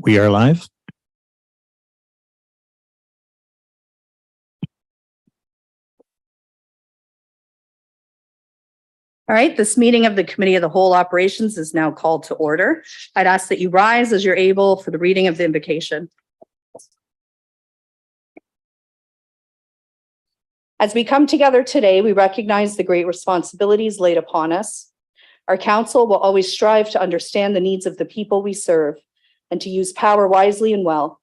We are live. All right, this meeting of the Committee of the Whole Operations is now called to order. I'd ask that you rise as you're able for the reading of the invocation. As we come together today, we recognize the great responsibilities laid upon us. Our council will always strive to understand the needs of the people we serve and to use power wisely and well.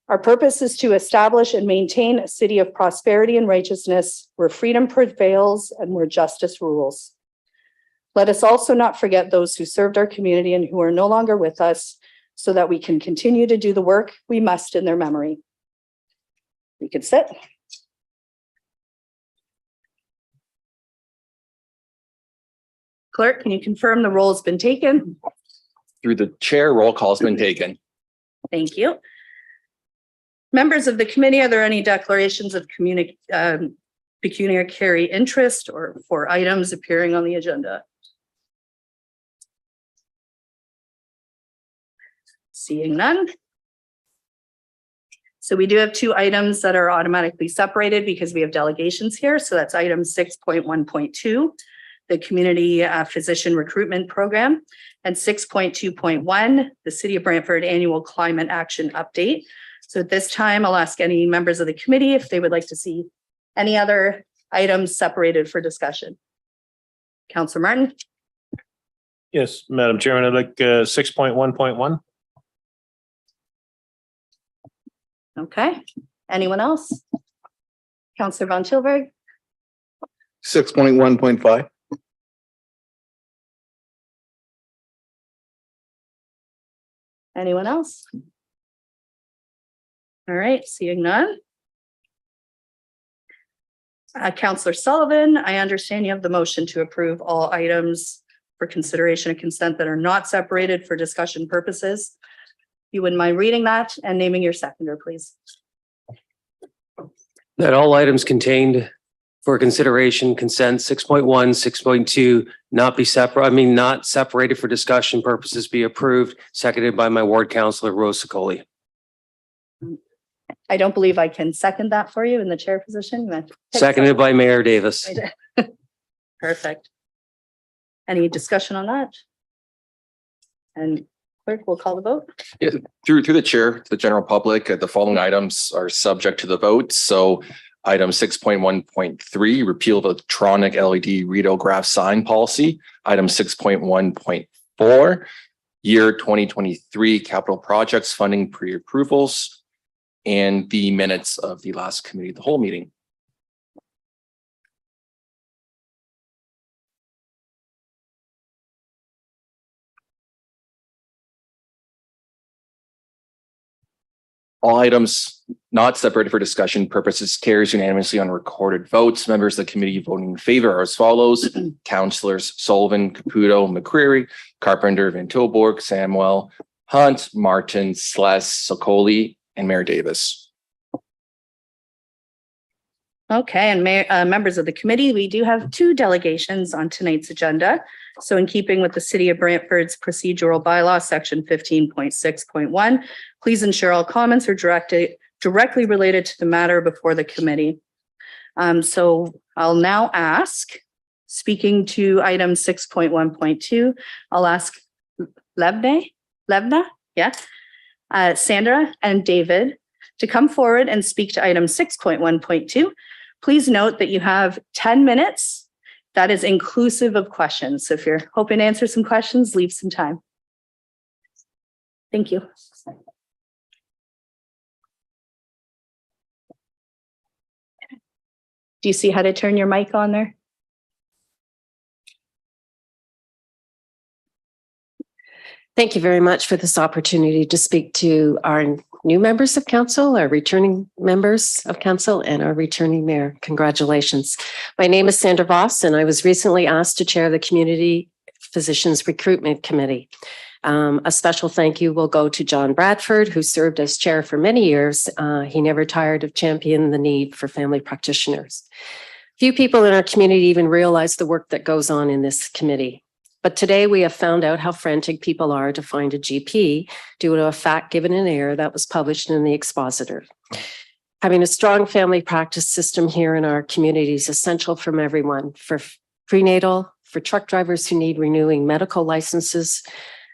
Our purpose is to establish and maintain a city of prosperity and righteousness where freedom prevails and where justice rules. Let us also not forget those who served our community and who are no longer with us, so that we can continue to do the work we must in their memory. We could sit. Clerk, can you confirm the roll has been taken? Through the chair, roll call has been taken. Thank you. Members of the committee, are there any declarations of pecuniary interest or for items appearing on the agenda? Seeing none. So we do have two items that are automatically separated because we have delegations here. So that's item 6.1.2, the community physician recruitment program, and 6.2.1, the City of Brantford annual climate action update. So at this time, I'll ask any members of the committee if they would like to see any other items separated for discussion. Councillor Martin. Yes, Madam Chairman, I'd like 6.1.1. Okay. Anyone else? Councillor Von Tilburg. 6.1.5. Anyone else? All right, seeing none. Councillor Sullivan, I understand you have the motion to approve all items for consideration and consent that are not separated for discussion purposes. You wouldn't mind reading that and naming your seconder, please. That all items contained for consideration, consent 6.1, 6.2, not separated for discussion purposes be approved, seconded by my ward councillor, Rose Sicoli. I don't believe I can second that for you in the chair position. Seconded by Mayor Davis. Perfect. Any discussion on that? And clerk will call the vote. Yeah, through the chair, to the general public, the following items are subject to the vote. So item 6.1.3, repeal of electronic LED readograph sign policy. Item 6.1.4, year 2023 capital projects funding pre-approvals, and the minutes of the last committee of the whole meeting. All items not separated for discussion purposes carries unanimously on recorded votes. Members of the committee voting in favor are as follows: Councillors Sullivan, Caputo, McCreary, Carpenter, Van Tilburg, Samuel, Hunt, Martin, Sless, Sicoli, and Mayor Davis. Okay, and members of the committee, we do have two delegations on tonight's agenda. So in keeping with the City of Brantford's procedural bylaw, section 15.6.1, please ensure all comments are directly related to the matter before the committee. So I'll now ask, speaking to item 6.1.2, I'll ask Levna, Sandra and David to come forward and speak to item 6.1.2. Please note that you have 10 minutes. That is inclusive of questions. So if you're hoping to answer some questions, leave some time. Thank you. Do you see how to turn your mic on there? Thank you very much for this opportunity to speak to our new members of council, our returning members of council, and our returning mayor. Congratulations. My name is Sandra Voss, and I was recently asked to chair the Community Physicians Recruitment Committee. A special thank you will go to John Bradford, who served as chair for many years. He never tired of championing the need for family practitioners. Few people in our community even realize the work that goes on in this committee. But today we have found out how frantic people are to find a GP due to a fact given in error that was published in the Expositor. Having a strong family practice system here in our community is essential from everyone, for prenatal, for truck drivers who need renewing medical licenses,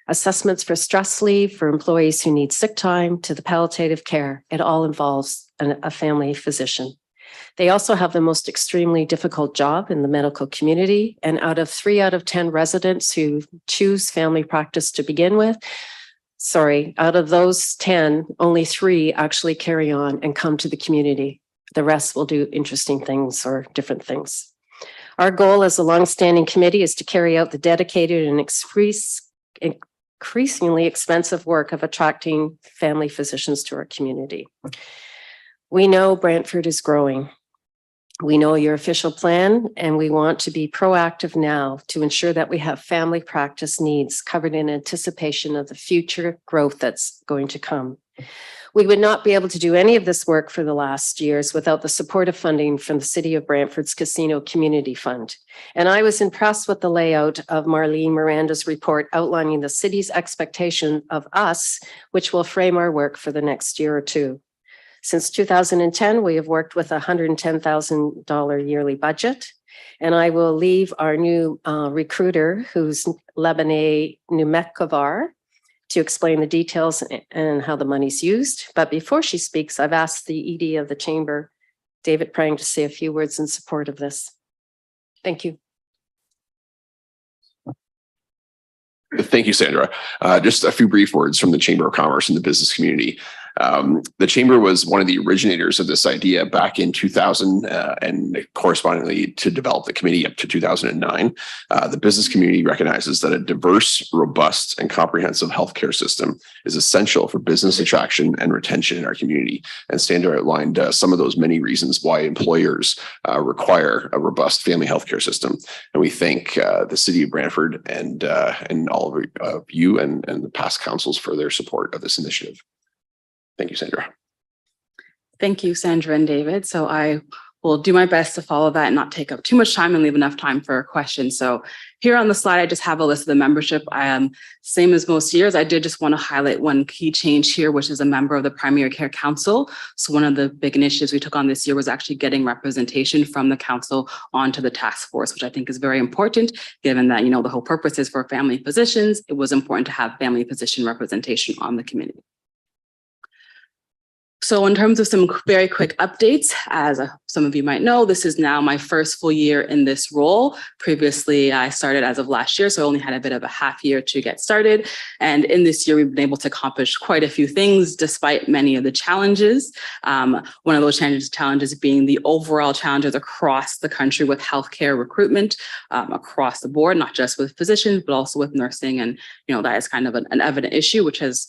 assessments for stress leave, for employees who need sick time, to the palliative care. It all involves a family physician. They also have the most extremely difficult job in the medical community. And three out of 10 residents who choose family practice to begin with, out of those 10, only 3 actually carry on and come to the community. The rest will do interesting things or different things. Our goal as a longstanding committee is to carry out the dedicated and increasingly expensive work of attracting family physicians to our community. We know Brantford is growing. We know your official plan, and we want to be proactive now to ensure that we have family practice needs covered in anticipation of the future growth that's going to come. We would not be able to do any of this work for the last years without the supportive funding from the City of Brantford's Casino Community Fund. And I was impressed with the layout of Marlene Miranda's report outlining the city's expectation of us, which will frame our work for the next year or two. Since 2010, we have worked with a $110,000 yearly budget, and I will leave our new recruiter, who's Lebanese Numekovar, to explain the details and how the money's used. But before she speaks, I've asked the ED of the Chamber, David Prang, to say a few words in support of this. Thank you. Thank you, Sandra. Just a few brief words from the Chamber of Commerce and the business community. The Chamber was one of the originators of this idea back in 2000 and correspondingly to develop the committee up to 2009. The business community recognizes that a diverse, robust, and comprehensive healthcare system is essential for business attraction and retention in our community. And Sandra outlined some of those many reasons why employers require a robust family healthcare system. And we thank the City of Brantford and all of you and the past councils for their support of this initiative. Thank you, Sandra. Thank you, Sandra and David. So I will do my best to follow that and not take up too much time and leave enough time for questions. So here on the slide, I just have a list of the membership. Same as most years, I did just want to highlight one key change here, which is a member of the Primary Care Council. So one of the big initiatives we took on this year was actually getting representation from the council onto the task force, which I think is very important, given that, the whole purpose is for family physicians. It was important to have family physician representation on the committee. So in terms of some very quick updates, as some of you might know, this is now my first full year in this role. Previously, I started as of last year, so I only had a bit of a half year to get started. And in this year, we've been able to accomplish quite a few things despite many of the challenges. One of those challenges being the overall challenges across the country with healthcare recruitment across the board, not just with physicians, but also with nursing. And, that is kind of an evident issue, which has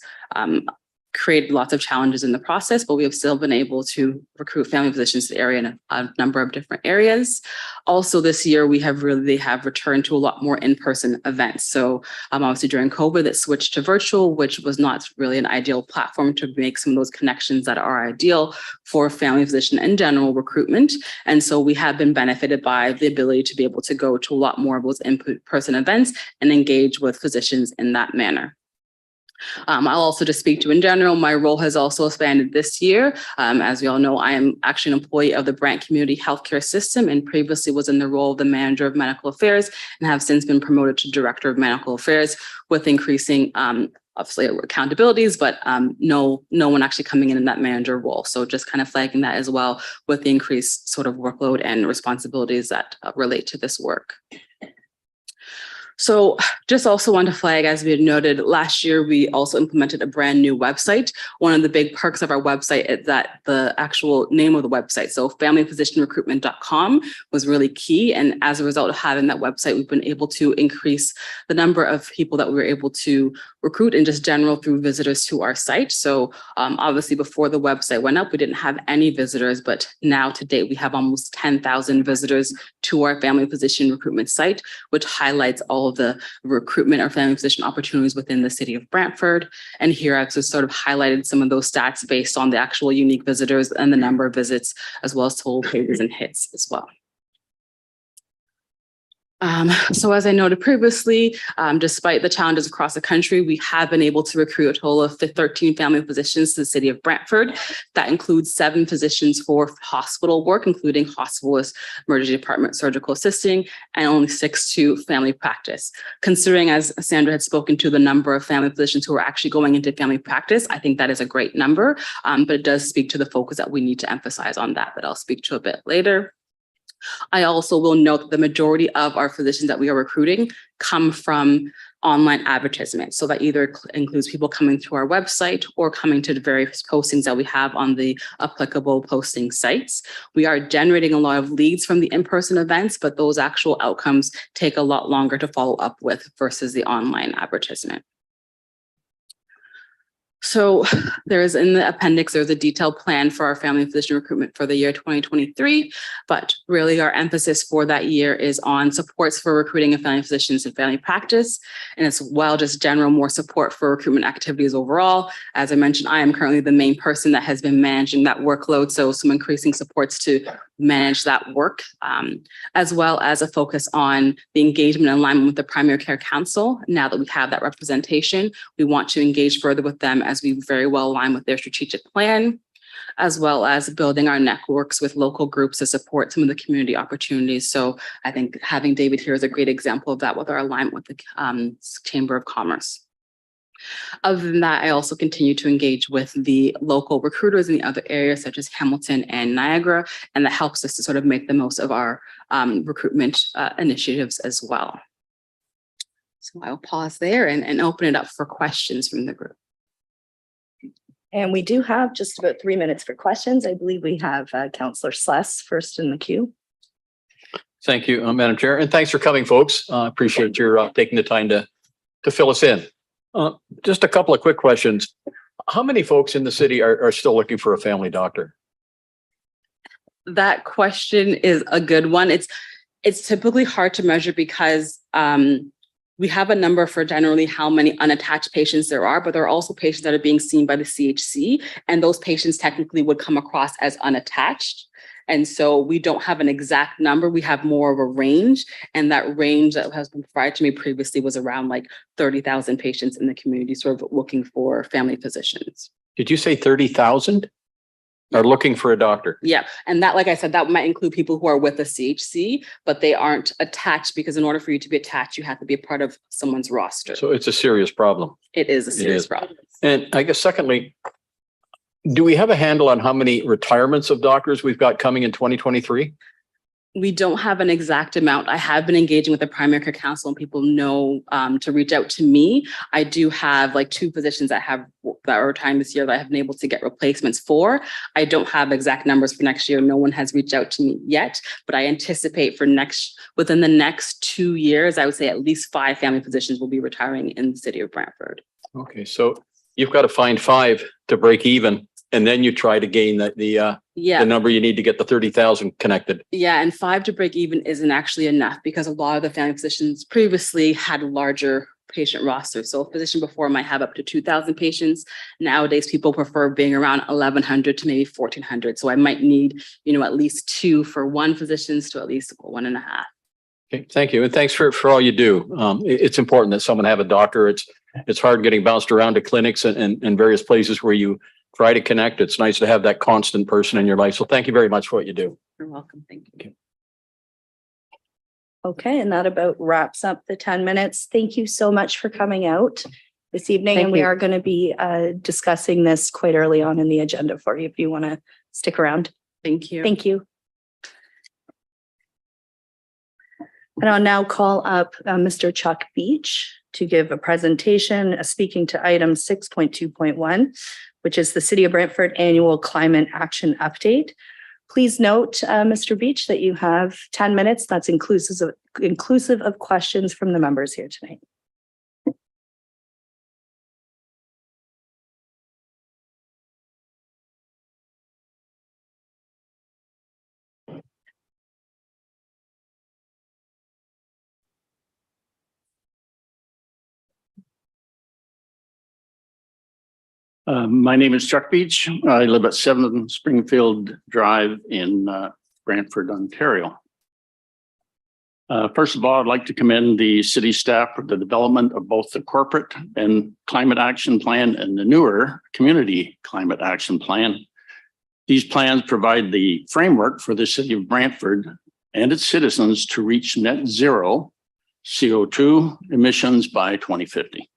created lots of challenges in the process, but we have still been able to recruit family physicians to the area in a number of different areas. Also this year, we have returned to a lot more in-person events. So obviously during COVID, that switched to virtual, which was not really an ideal platform to make some of those connections that are ideal for family physician and general recruitment. And so we have been benefited by the ability to be able to go to a lot more of those in-person events and engage with physicians in that manner. I'll also just speak to in general, my role has also expanded this year. As we all know, I am actually an employee of the Brant Community Healthcare System and previously was in the role of the Manager of Medical Affairs and have since been promoted to Director of Medical Affairs with increasing obviously accountabilities, but no one actually coming in that manager role. So just kind of flagging that as well with the increased sort of workload and responsibilities that relate to this work. So just also want to flag, as we had noted, last year, we also implemented a brand new website. One of the big perks of our website is that the actual name of the website, so familyphysicianrecruitment.com, was really key. And as a result of having that website, we've been able to increase the number of people that we were able to recruit in just general through visitors to our site. So obviously before the website went up, we didn't have any visitors, but now to date, we have almost 10,000 visitors to our family physician recruitment site, which highlights all of the recruitment or family physician opportunities within the city of Brantford. And here I've just sort of highlighted some of those stats based on the actual unique visitors and the number of visits, as well as total pages and hits as well. So as I noted previously, despite the challenges across the country, we have been able to recruit a total of 13 family physicians to the city of Brantford. That includes 7 physicians for hospital work, including hospitalist, emergency department, surgical assisting, and only 6 to family practice. Considering, as Sandra had spoken to, the number of family physicians who are actually going into family practice, I think that is a great number, but it does speak to the focus that we need to emphasize on that I'll speak to a bit later. I also will note that the majority of our physicians that we are recruiting come from online advertisements. So that either includes people coming to our website or coming to the various postings that we have on the applicable posting sites. We are generating a lot of leads from the in-person events, but those actual outcomes take a lot longer to follow up with versus the online advertisement. So there's in the appendix, there's a detailed plan for our family physician recruitment for the year 2023, but really our emphasis for that year is on supports for recruiting of family physicians in family practice, and as well just general more support for recruitment activities overall. As I mentioned, I am currently the main person that has been managing that workload, so some increasing supports to manage that work, as well as a focus on the engagement and alignment with the primary care council. Now that we have that representation, we want to engage further with them as we very well align with their strategic plan, as well as building our networks with local groups to support some of the community opportunities. So I think having David here is a great example of that with our alignment with the Chamber of Commerce. Other than that, I also continue to engage with the local recruiters in the other areas such as Hamilton and Niagara, and that helps us to sort of make the most of our recruitment initiatives as well. So I will pause there and open it up for questions from the group. And we do have just about 3 minutes for questions. I believe we have Councillor Sless first in the queue. Thank you, Madam Chair, and thanks for coming, folks. Appreciate your taking the time to fill us in. Just a couple of quick questions. How many folks in the city are still looking for a family doctor? That question is a good one. It's typically hard to measure because we have a number for generally how many unattached patients there are, but there are also patients that are being seen by the CHC, and those patients technically would come across as unattached. And so we don't have an exact number. We have more of a range, and that range that has been provided to me previously was around like 30,000 patients in the community sort of looking for family physicians. Did you say 30,000 are looking for a doctor? Yeah. And that, like I said, that might include people who are with the CHC, but they aren't attached, because in order for you to be attached, you have to be a part of someone's roster. So it's a serious problem. It is a serious problem. And I guess secondly, do we have a handle on how many retirements of doctors we've got coming in 2023? We don't have an exact amount. I have been engaging with the primary care council, and people know to reach out to me. I do have like 2 physicians that are retiring this year that I have been able to get replacements for. I don't have exact numbers for next year. No one has reached out to me yet, but I anticipate within the next 2 years, I would say at least 5 family physicians will be retiring in the city of Brantford. Okay, so you've got to find 5 to break even, and then you try to gain the number you need to get the 30,000 connected. Yeah, and 5 to break even isn't actually enough, because a lot of the family physicians previously had larger patient rosters. So a physician before might have up to 2,000 patients. Nowadays, people prefer being around 1,100 to maybe 1,400. So I might need, at least 2 for one physicians to at least 1.5. Okay, thank you. And thanks for all you do. It's important that someone have a doctor. It's hard getting bounced around to clinics and various places where you try to connect. It's nice to have that constant person in your life. So thank you very much for what you do. You're welcome. Thank you. Okay, and that about wraps up the 10 minutes. Thank you so much for coming out this evening. Thank and we you. are going to be discussing this quite early on in the agenda for you if you want to stick around. Thank you. Thank you. And I'll now call up Mr. Chuck Beach to give a presentation speaking to item 6.2.1, which is the City of Brantford Annual Climate Action Update. Please note, Mr. Beach, that you have 10 minutes. That's inclusive of questions from the members here tonight. My name is Chuck Beach. I live at 7 Springfield Drive in Brantford, Ontario. First of all, I'd like to commend the city staff for the development of both the corporate and climate action plan and the newer community climate action plan. These plans provide the framework for the city of Brantford and its citizens to reach net zero CO2 emissions by 2050.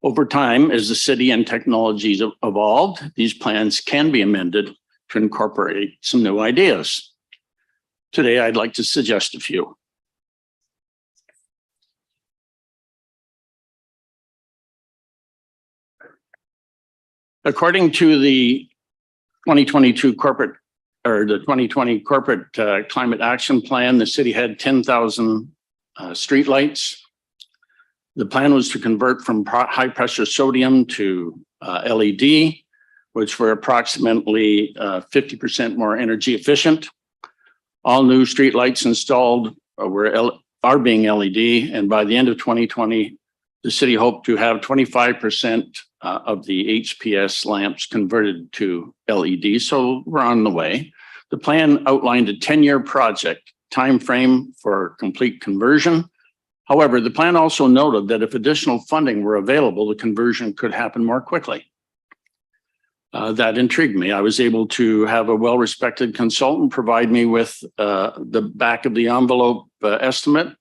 Over time, as the city and technologies evolved, these plans can be amended to incorporate some new ideas. Today, I'd like to suggest a few. According to the 2022 corporate or the 2020 corporate climate action plan, the city had 10,000 streetlights. The plan was to convert from high pressure sodium to LED, which were approximately 50% more energy efficient. All new streetlights installed are being LED, and by the end of 2020, the city hoped to have 25% of the HPS lamps converted to LED, so we're on the way. The plan outlined a 10-year project timeframe for complete conversion. However, the plan also noted that if additional funding were available, the conversion could happen more quickly. That intrigued me. I was able to have a well-respected consultant provide me with the back of the envelope estimate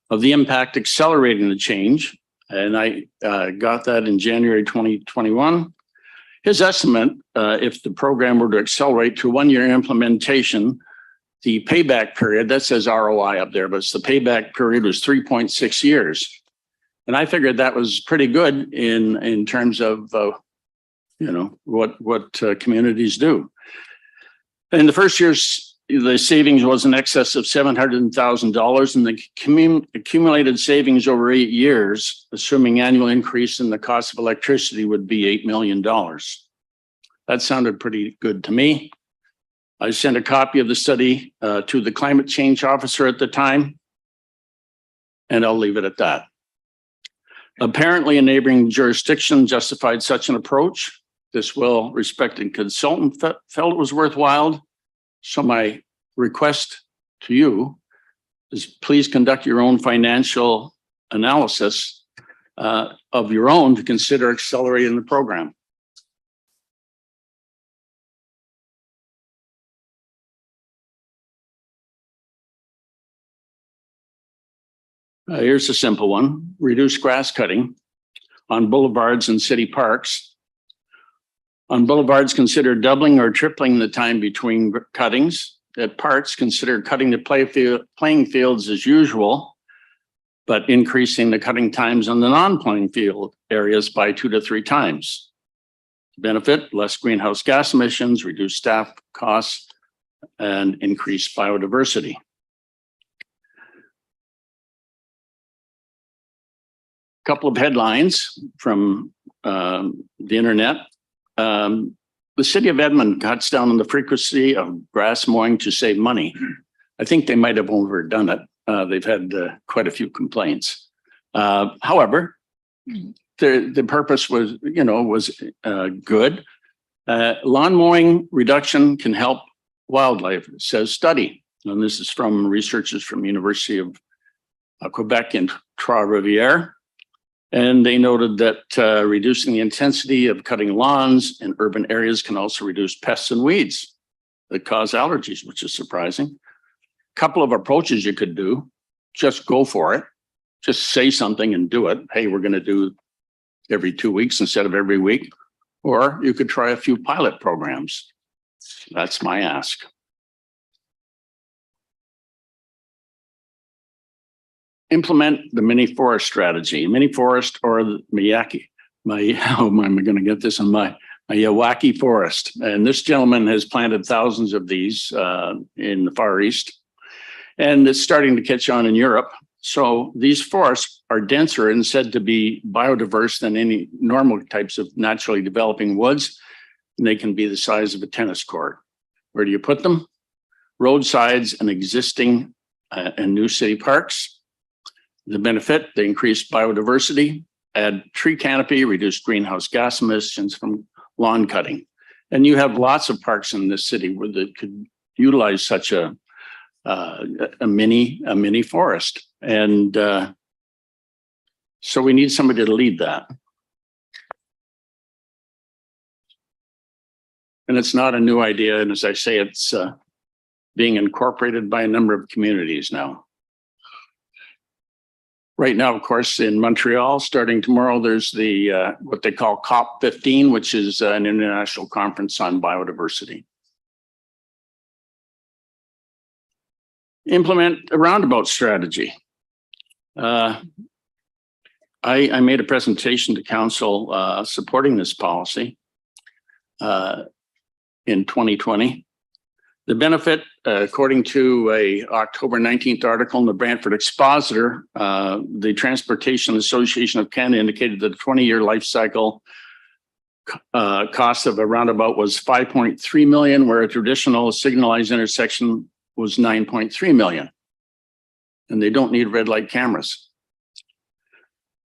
of the impact accelerating the change. And I got that in January 2021. His estimate, if the program were to accelerate to 1-year implementation, the payback period, that says ROI up there, but it's the payback period was 3.6 years. And I figured that was pretty good in terms of what communities do. In the first years, the savings was in excess of $700,000, and the accumulated savings over 8 years, assuming annual increase in the cost of electricity, would be $8 million. That sounded pretty good to me. I sent a copy of the study to the climate change officer at the time, and I'll leave it at that. Apparently, a neighboring jurisdiction justified such an approach. This well-respected consultant felt it was worthwhile. So my request to you is please conduct your own financial analysis of your own to consider accelerating the program. Here's a simple one. Reduce grass cutting on boulevards and city parks. On boulevards, consider doubling or tripling the time between cuttings. At parks, consider cutting the playing fields as usual, but increasing the cutting times on the non-playing field areas by 2 to 3 times. Benefit, less greenhouse gas emissions, reduce staff costs, and increase biodiversity. Couple of headlines from the internet. The city of Edmond cuts down on the frequency of grass mowing to save money. I think they might have overdone it. They've had quite a few complaints. However, the purpose was, good. Lawn mowing reduction can help wildlife, says study. And this is from researchers from University of Quebec in Trois-Rivières. And they noted that reducing the intensity of cutting lawns in urban areas can also reduce pests and weeds that cause allergies, which is surprising. A couple of approaches you could do, just go for it. Just say something and do it. Hey, we're going to do every 2 weeks instead of every week. Or you could try a few pilot programs. That's my ask. Implement the mini forest strategy. Mini forest or the how am I going to get this in my Yawaki forest? And this gentleman has planted thousands of these in the Far East, and it's starting to catch on in Europe. So these forests are denser and said to be biodiverse than any normal types of naturally developing woods. And they can be the size of a tennis court. Where do you put them? Roadsides and existing and new city parks. The benefit, they increase biodiversity, add tree canopy, reduce greenhouse gas emissions from lawn cutting. And you have lots of parks in this city where they could utilize such a a mini forest. And so we need somebody to lead that. And it's not a new idea. And as I say, it's being incorporated by a number of communities now. Right now, of course, in Montreal, starting tomorrow, there's the what they call COP15, which is an international conference on biodiversity. Implement a roundabout strategy. I made a presentation to council supporting this policy in 2020. The benefit, according to a October 19th article in the Brantford Expositor, the Transportation Association of Canada indicated that the 20-year life cycle cost of a roundabout was 5.3 million, where a traditional signalized intersection was 9.3 million. And they don't need red light cameras.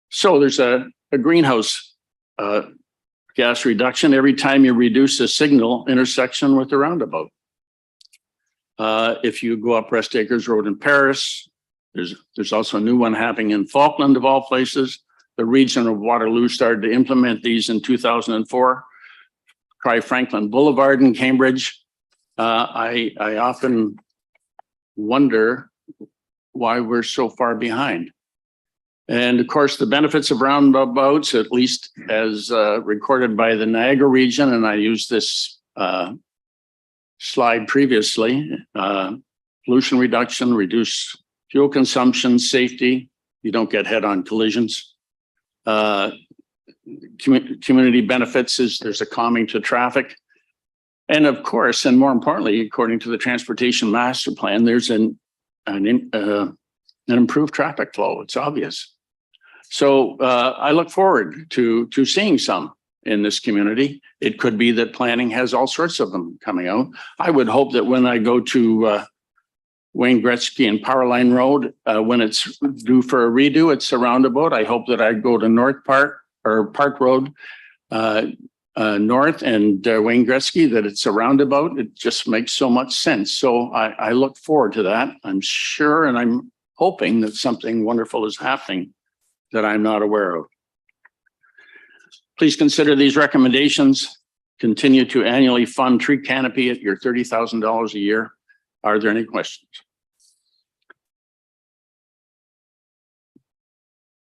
So there's a greenhouse gas reduction every time you reduce a signal intersection with a roundabout. If you go up Rest Acres Road in Paris, there's also a new one happening in Falkland of all places. The region of Waterloo started to implement these in 2004. Try Franklin Boulevard in Cambridge. I often wonder why we're so far behind. And of course, the benefits of roundabouts, at least as recorded by the Niagara region, and I used this slide previously, pollution reduction, reduce fuel consumption, safety, you don't get head-on collisions. Community benefits is there's a calming to traffic. And of course, and more importantly, according to the Transportation Master Plan, there's an improved traffic flow. It's obvious. So I look forward to seeing some in this community. It could be that planning has all sorts of them coming out. I would hope that when I go to Wayne Gretzky and Powerline Road, when it's due for a redo, it's a roundabout. I hope that I go to North Park or Park Road North and Wayne Gretzky, that it's a roundabout. It just makes so much sense. So I look forward to that. I'm sure, and I'm hoping that something wonderful is happening that I'm not aware of. Please consider these recommendations. Continue to annually fund tree canopy at your $30,000 a year. Are there any questions?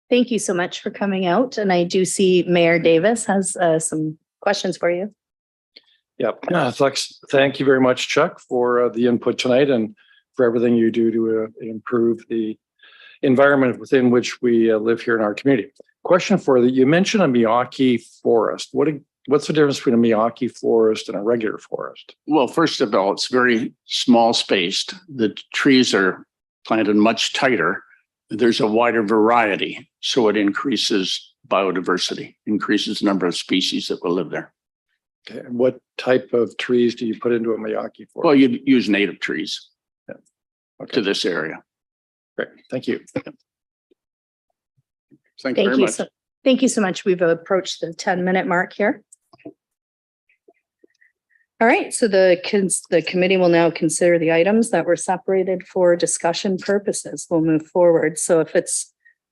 Thank you so much for coming out. And I do see Mayor Davis has some questions for you. Yep. Thank you very much, Chuck, for the input tonight and for everything you do to improve the environment within which we live here in our community. Question for you. You mentioned a Miyake forest. What's the difference between a Miyake forest and a regular forest? Well, first of all, it's very small spaced. The trees are planted much tighter. There's a wider variety, so it increases biodiversity, increases the number of species that will live there. Okay. And what type of trees do you put into a Miyake forest? Well, you use native trees to this area. Great. Thank you. Thank you very much. Thank you so much. We've approached the 10-minute mark here. All right, so the committee will now consider the items that were separated for discussion purposes. We'll move forward. So if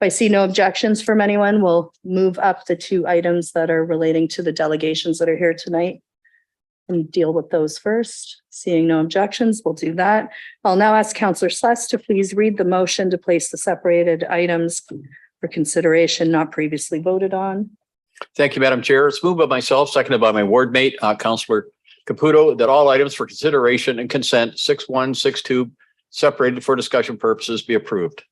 I see no objections from anyone, we'll move up the two items that are relating to the delegations that are here tonight and deal with those first. Seeing no objections, we'll do that. I'll now ask Councillor Sless to please read the motion to place the separated items for consideration not previously voted on. Thank you, Madam Chair. It's moved by myself, seconded by my ward mate, Councillor Caputo, that all items for consideration and consent 6.1, 6.2 separated for discussion purposes be approved.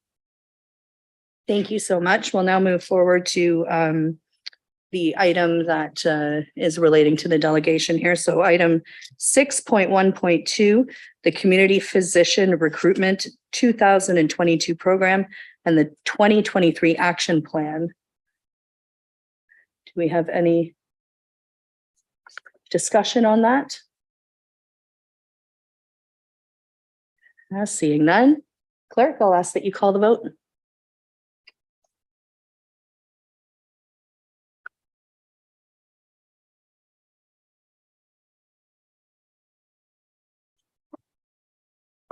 Thank you so much. We'll now move forward to the item that is relating to the delegation here. So item 6.1.2, the Community Physician Recruitment 2022 program and the 2023 action plan. Do we have any discussion on that? Seeing none. Clerk, I'll ask that you call the vote.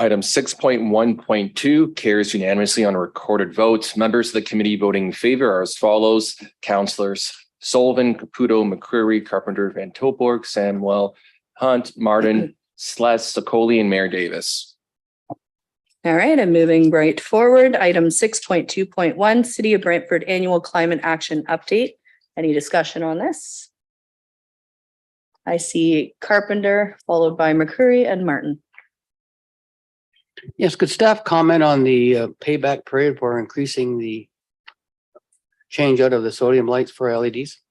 Item 6.1.2 carries unanimously on a recorded vote. Members of the committee voting in favor are as follows: Councillors Sullivan, Caputo, McCreary, Carpenter, Van Tilburg, Samuel, Hunt, Martin, Sless, Sokoli, and Mayor Davis. All right, I'm moving right forward. Item 6.2.1, City of Brantford Annual Climate Action Update. Any discussion on this? I see Carpenter, followed by McCreary and Martin. Yes, could staff comment on the payback period for increasing the change out of the sodium lights for LEDs?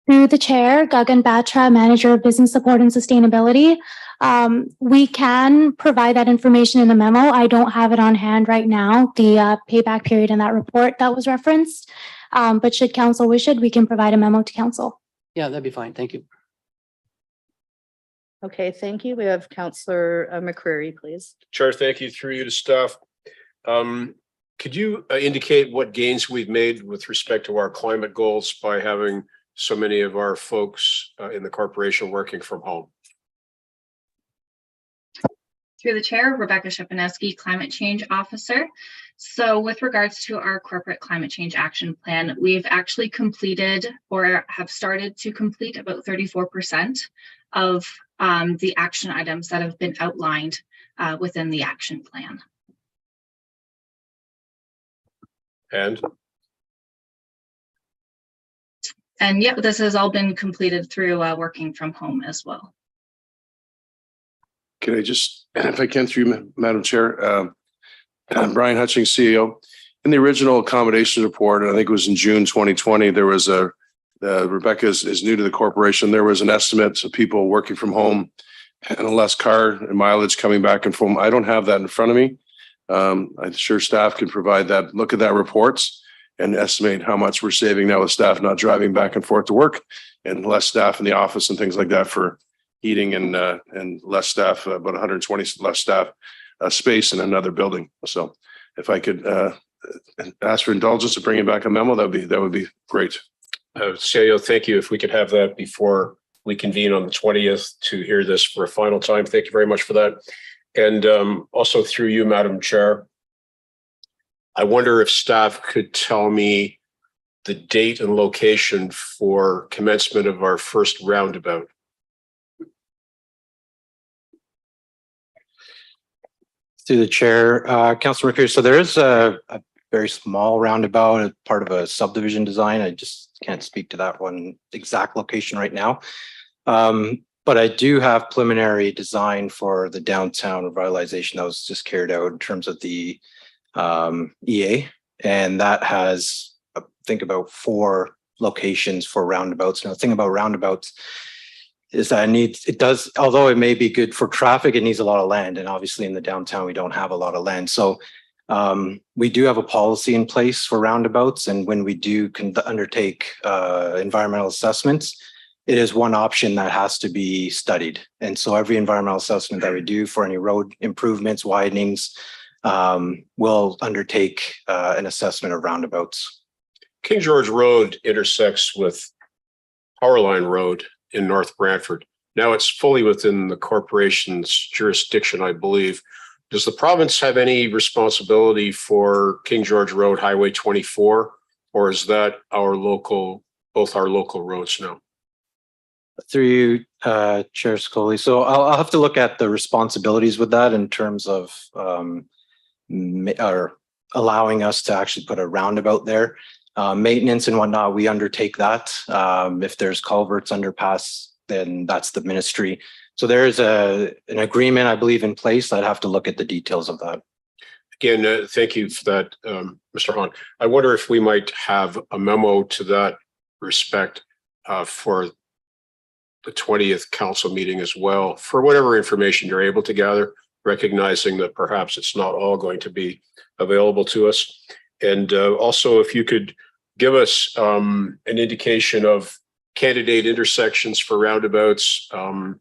Through the chair, Gagan Batra, Manager of Business Support and Sustainability. We can provide that information in the memo. I don't have it on hand right now, the payback period in that report that was referenced. But should council wish it, we can provide a memo to council. Yeah, that'd be fine. Thank you. Okay, thank you. We have Councillor McCreary, please. Chair, thank you. Through you to staff. Could you indicate what gains we've made with respect to our climate goals by having so many of our folks in the corporation working from home? Through the chair, Rebecca Shepaneski, Climate Change Officer. So with regards to our corporate climate change action plan, we've actually completed or have started to complete about 34% of the action items that have been outlined within the action plan. And yep, this has all been completed through working from home as well. Can I just, if I can, through you, Madam Chair, Brian Hutchings, CEO. In the original accommodation report, I think it was in June 2020, there was Rebecca is new to the corporation. There was an estimate of people working from home and less car and mileage coming back and forth. I don't have that in front of me. I'm sure staff can provide that, look at that reports and estimate how much we're saving now with staff not driving back and forth to work and less staff in the office and things like that for heating and less staff, about 120 less staff space in another building. So if I could ask for indulgence to bring it back a memo, that would be great. CEO, thank you. If we could have that before we convene on the 20th to hear this for a final time. Thank you very much for that. And also through you, Madam Chair, I wonder if staff could tell me the date and location for commencement of our first roundabout. Through the chair, Councilor McCreary. So there is a very small roundabout, part of a subdivision design. I just can't speak to that one exact location right now. But I do have preliminary design for the downtown revitalization that was just carried out in terms of the EA. And that has, I think, about 4 locations for roundabouts. Now, the thing about roundabouts is that although it may be good for traffic, it needs a lot of land. And obviously in the downtown, we don't have a lot of land. So we do have a policy in place for roundabouts. And when we do undertake environmental assessments, it is one option that has to be studied. And so every environmental assessment that we do for any road improvements, widenings, we'll undertake an assessment of roundabouts. King George Road intersects with Powerline Road in North Brantford. Now it's fully within the corporation's jurisdiction, I believe. Does the province have any responsibility for King George Road, Highway 24, or is that both our local roads now? Through you, Chair Scully. So I'll have to look at the responsibilities with that in terms of or allowing us to actually put a roundabout there. Maintenance and whatnot, we undertake that. If there's culverts, underpass, then that's the ministry. So there is an agreement, I believe, in place. I'd have to look at the details of that. Again, thank you for that, Mr. Hahn. I wonder if we might have a memo to that respect for the 20th council meeting as well, for whatever information you're able to gather, recognizing that perhaps it's not all going to be available to us. And also, if you could give us an indication of candidate intersections for roundabouts. I'll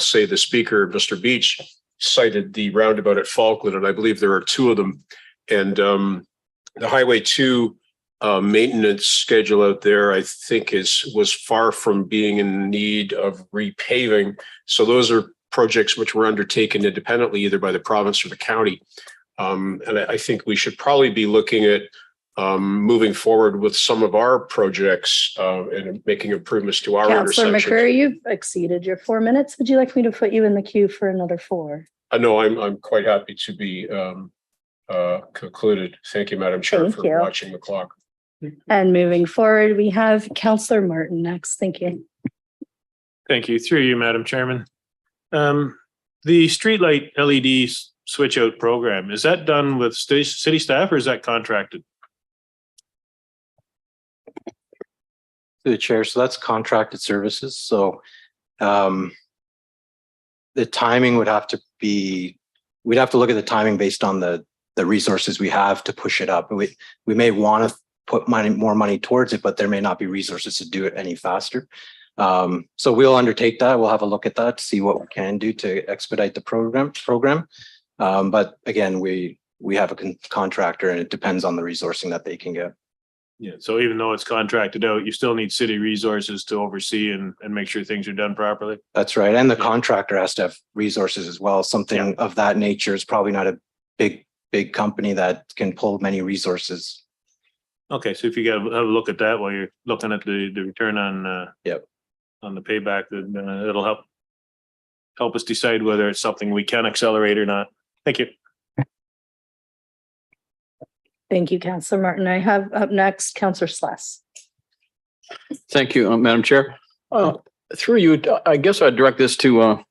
say the speaker, Mr. Beach, cited the roundabout at Falkland, and I believe there are 2 of them. And the Highway 2 maintenance schedule out there, I think was far from being in need of repaving. So those are projects which were undertaken independently, either by the province or the county. And I think we should probably be looking at moving forward with some of our projects and making improvements to our Councillor intersections. McCurry, you've exceeded your 4 minutes. Would you like me to put you in the queue for another 4? No, I'm quite happy to be concluded. Thank you, Madam Chair, Thank for you. watching the clock. And moving forward, we have Councillor Martin next. Thank you. Thank you. Through you, Madam Chairman. The streetlight LED switch out program, is that done with city staff or is that contracted? To the chair, so that's contracted services. So the timing would have to be, we'd have to look at the timing based on the resources we have to push it up. We may want to put more money towards it, but there may not be resources to do it any faster. So we'll undertake that. We'll have a look at that to see what we can do to expedite the program. But again, we have a contractor and it depends on the resourcing that they can get. Yeah, so even though it's contracted out, you still need city resources to oversee and make sure things are done properly. That's right. And the contractor has to have resources as well. Something of that nature is probably not a big company that can pull many resources. Okay, so if you have a look at that while you're looking at the return on on the payback, then it'll help us decide whether it's something we can accelerate or not. Thank you. Thank you, Councillor Martin. I have up next Councillor Sless. Thank you, Madam Chair. Through you, I guess I'd direct this to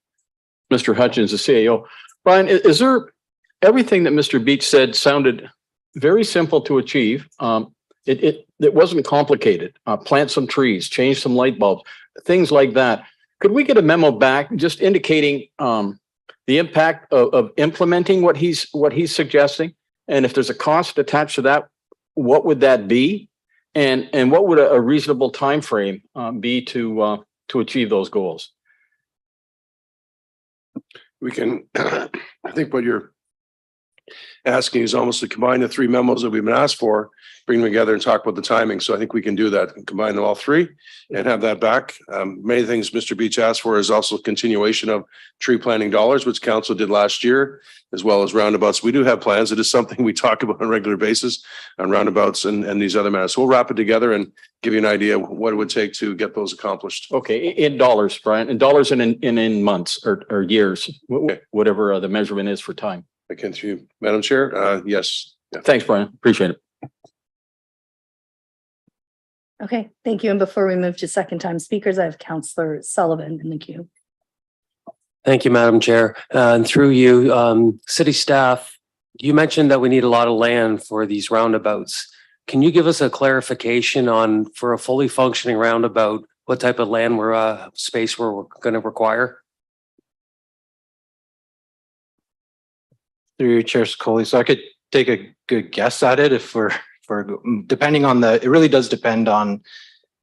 Mr. Hutchins, the CAO. Brian, is there everything that Mr. Beach said sounded very simple to achieve? It wasn't complicated. Plant some trees, change some light bulbs, things like that. Could we get a memo back just indicating the impact of implementing what he's suggesting? And if there's a cost attached to that, what would that be? And what would a reasonable time frame be to achieve those goals? We can, I think what you're asking is almost to combine the 3 memos that we've been asked for, bring them together and talk about the timing. So I think we can do that and combine them all 3 and have that back. Many things Mr. Beach asked for is also continuation of tree planting dollars, which council did last year, as well as roundabouts. We do have plans. It is something we talk about on a regular basis on roundabouts and these other matters. So we'll wrap it together and give you an idea of what it would take to get those accomplished. Okay, in dollars, Brian, in dollars and in months or years, whatever the measurement is for time. Again, through you, Madam Chair. Yes. Yeah. Thanks, Brian. Appreciate it. Okay, thank you. And before we move to second time speakers, I have Councillor Sullivan in the queue. Thank you, Madam Chair. And through you, city staff, you mentioned that we need a lot of land for these roundabouts. Can you give us a clarification on, for a fully functioning roundabout, what type of land space we're going to require? Through your chair, Scully. So I could take a good guess at it if we're depending on it really does depend on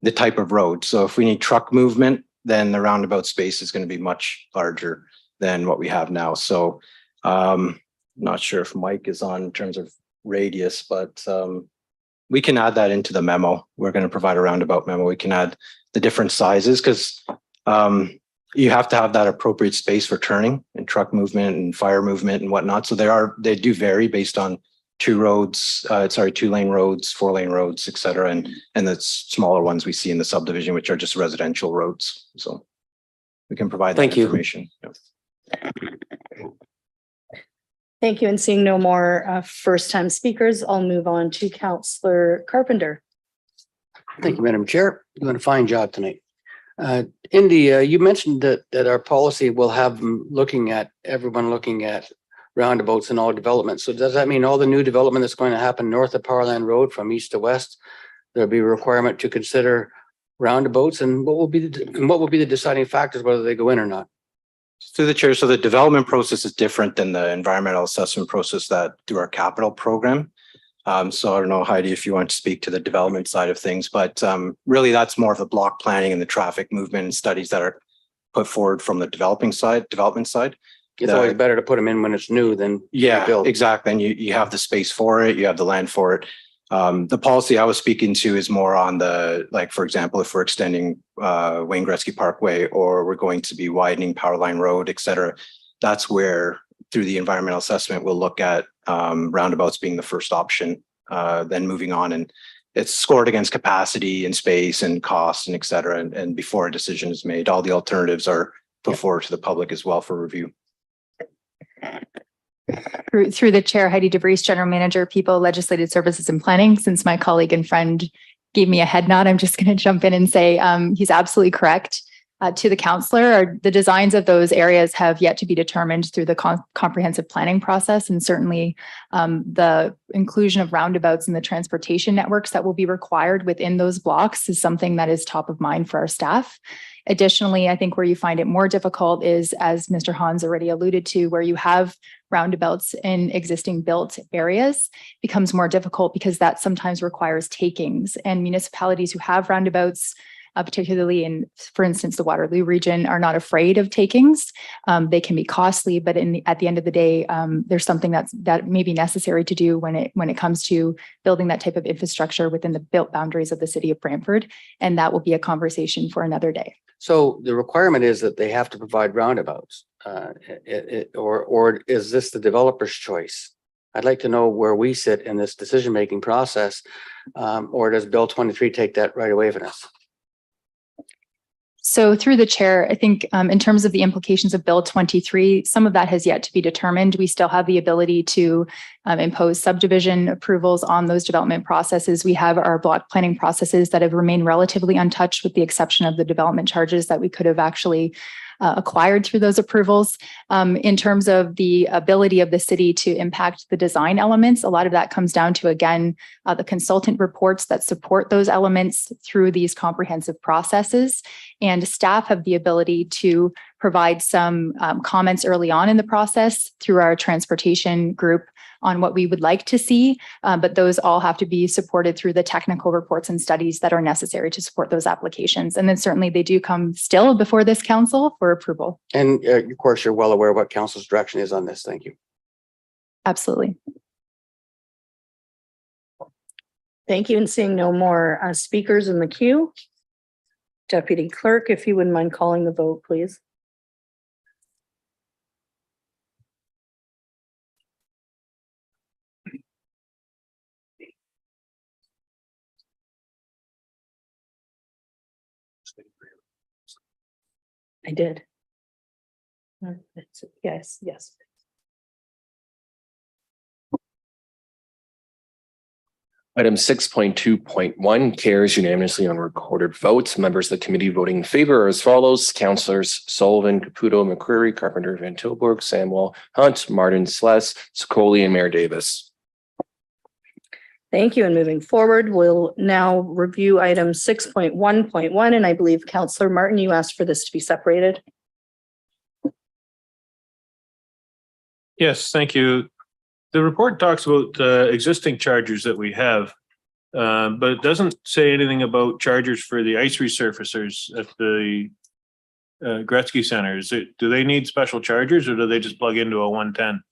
the type of road. So if we need truck movement, then the roundabout space is going to be much larger than what we have now. So not sure if Mike is on in terms of radius, but we can add that into the memo. We're going to provide a roundabout memo. We can add the different sizes because you have to have that appropriate space for turning and truck movement and fire movement and whatnot. So they do vary based on 2-lane roads, 4-lane roads, et cetera. And the smaller ones we see in the subdivision, which are just residential roads. So we can provide that information. Thank you. And seeing no more first time speakers, I'll move on to Councillor Carpenter. Thank you, Madam Chair. You're doing a fine job tonight. Indy, you mentioned that our policy will have everyone looking at roundabouts in all developments. So does that mean all the new development that's going to happen north of Powerland Road from east to west, there'll be a requirement to consider roundabouts, and what will be the deciding factors whether they go in or not? Through the chair, so the development process is different than the environmental assessment process that through our capital program. So I don't know, Heidi, if you want to speak to the development side of things, but really that's more of the block planning and the traffic movement and studies that are put forward from the development side. It's always better to put them in when it's new than build. Exactly. And you have the space for it, you have the land for it. The policy I was speaking to is more on the, like, for example, if we're extending Wayne Gretzky Parkway, or we're going to be widening Powerline Road, et cetera. That's where, through the environmental assessment, we'll look at roundabouts being the first option, then moving on, and it's scored against capacity and space and cost and et cetera. And before a decision is made, all the alternatives are put forward to the public as well for review. Through the chair, Heidi DeVries, General Manager, People, Legislative Services and Planning. Since my colleague and friend gave me a head nod, I'm just going to jump in and say he's absolutely correct. To the councillor, the designs of those areas have yet to be determined through the comprehensive planning process, and certainly the inclusion of roundabouts in the transportation networks that will be required within those blocks is something that is top of mind for our staff. Additionally, I think where you find it more difficult is, as Mr. Hans already alluded to, where you have roundabouts in existing built areas becomes more difficult because that sometimes requires takings, and municipalities who have roundabouts, particularly in, for instance, the Waterloo region, are not afraid of takings. They can be costly, but at the end of the day, there's something that may be necessary to do when it comes to building that type of infrastructure within the built boundaries of the city of Brantford, and that will be a conversation for another day. So the requirement is that they have to provide roundabouts, or is this the developer's choice? I'd like to know where we sit in this decision-making process, or does Bill 23 take that right away from us? So through the chair, I think in terms of the implications of Bill 23, some of that has yet to be determined. We still have the ability to impose subdivision approvals on those development processes. We have our block planning processes that have remained relatively untouched, with the exception of the development charges that we could have actually acquired through those approvals. In terms of the ability of the city to impact the design elements, a lot of that comes down to, again, the consultant reports that support those elements through these comprehensive processes. And staff have the ability to provide some comments early on in the process through our transportation group on what we would like to see, but those all have to be supported through the technical reports and studies that are necessary to support those applications. And then certainly they do come still before this council for approval. And of course, you're well aware what council's direction is on this. Thank you. Absolutely. Thank you. And seeing no more speakers in the queue, Deputy Clerk, if you wouldn't mind calling the vote, please. I did. Yes. Item 6.2.1 carries unanimously on recorded votes. Members of the committee voting in favor are as follows: Councillors Sullivan, Caputo, McCreary, Carpenter, Van Tilburg, Samwell, Hunt, Martin, Sless, Sicoli, and Mayor Davis. Thank you. And moving forward, we'll now review item 6.1.1. And I believe Councillor Martin, you asked for this to be separated. Yes, thank you. The report talks about existing chargers that we have, but it doesn't say anything about chargers for the ice resurfacers at the Gretzky Center. Do they need special chargers, or do they just plug into a 110?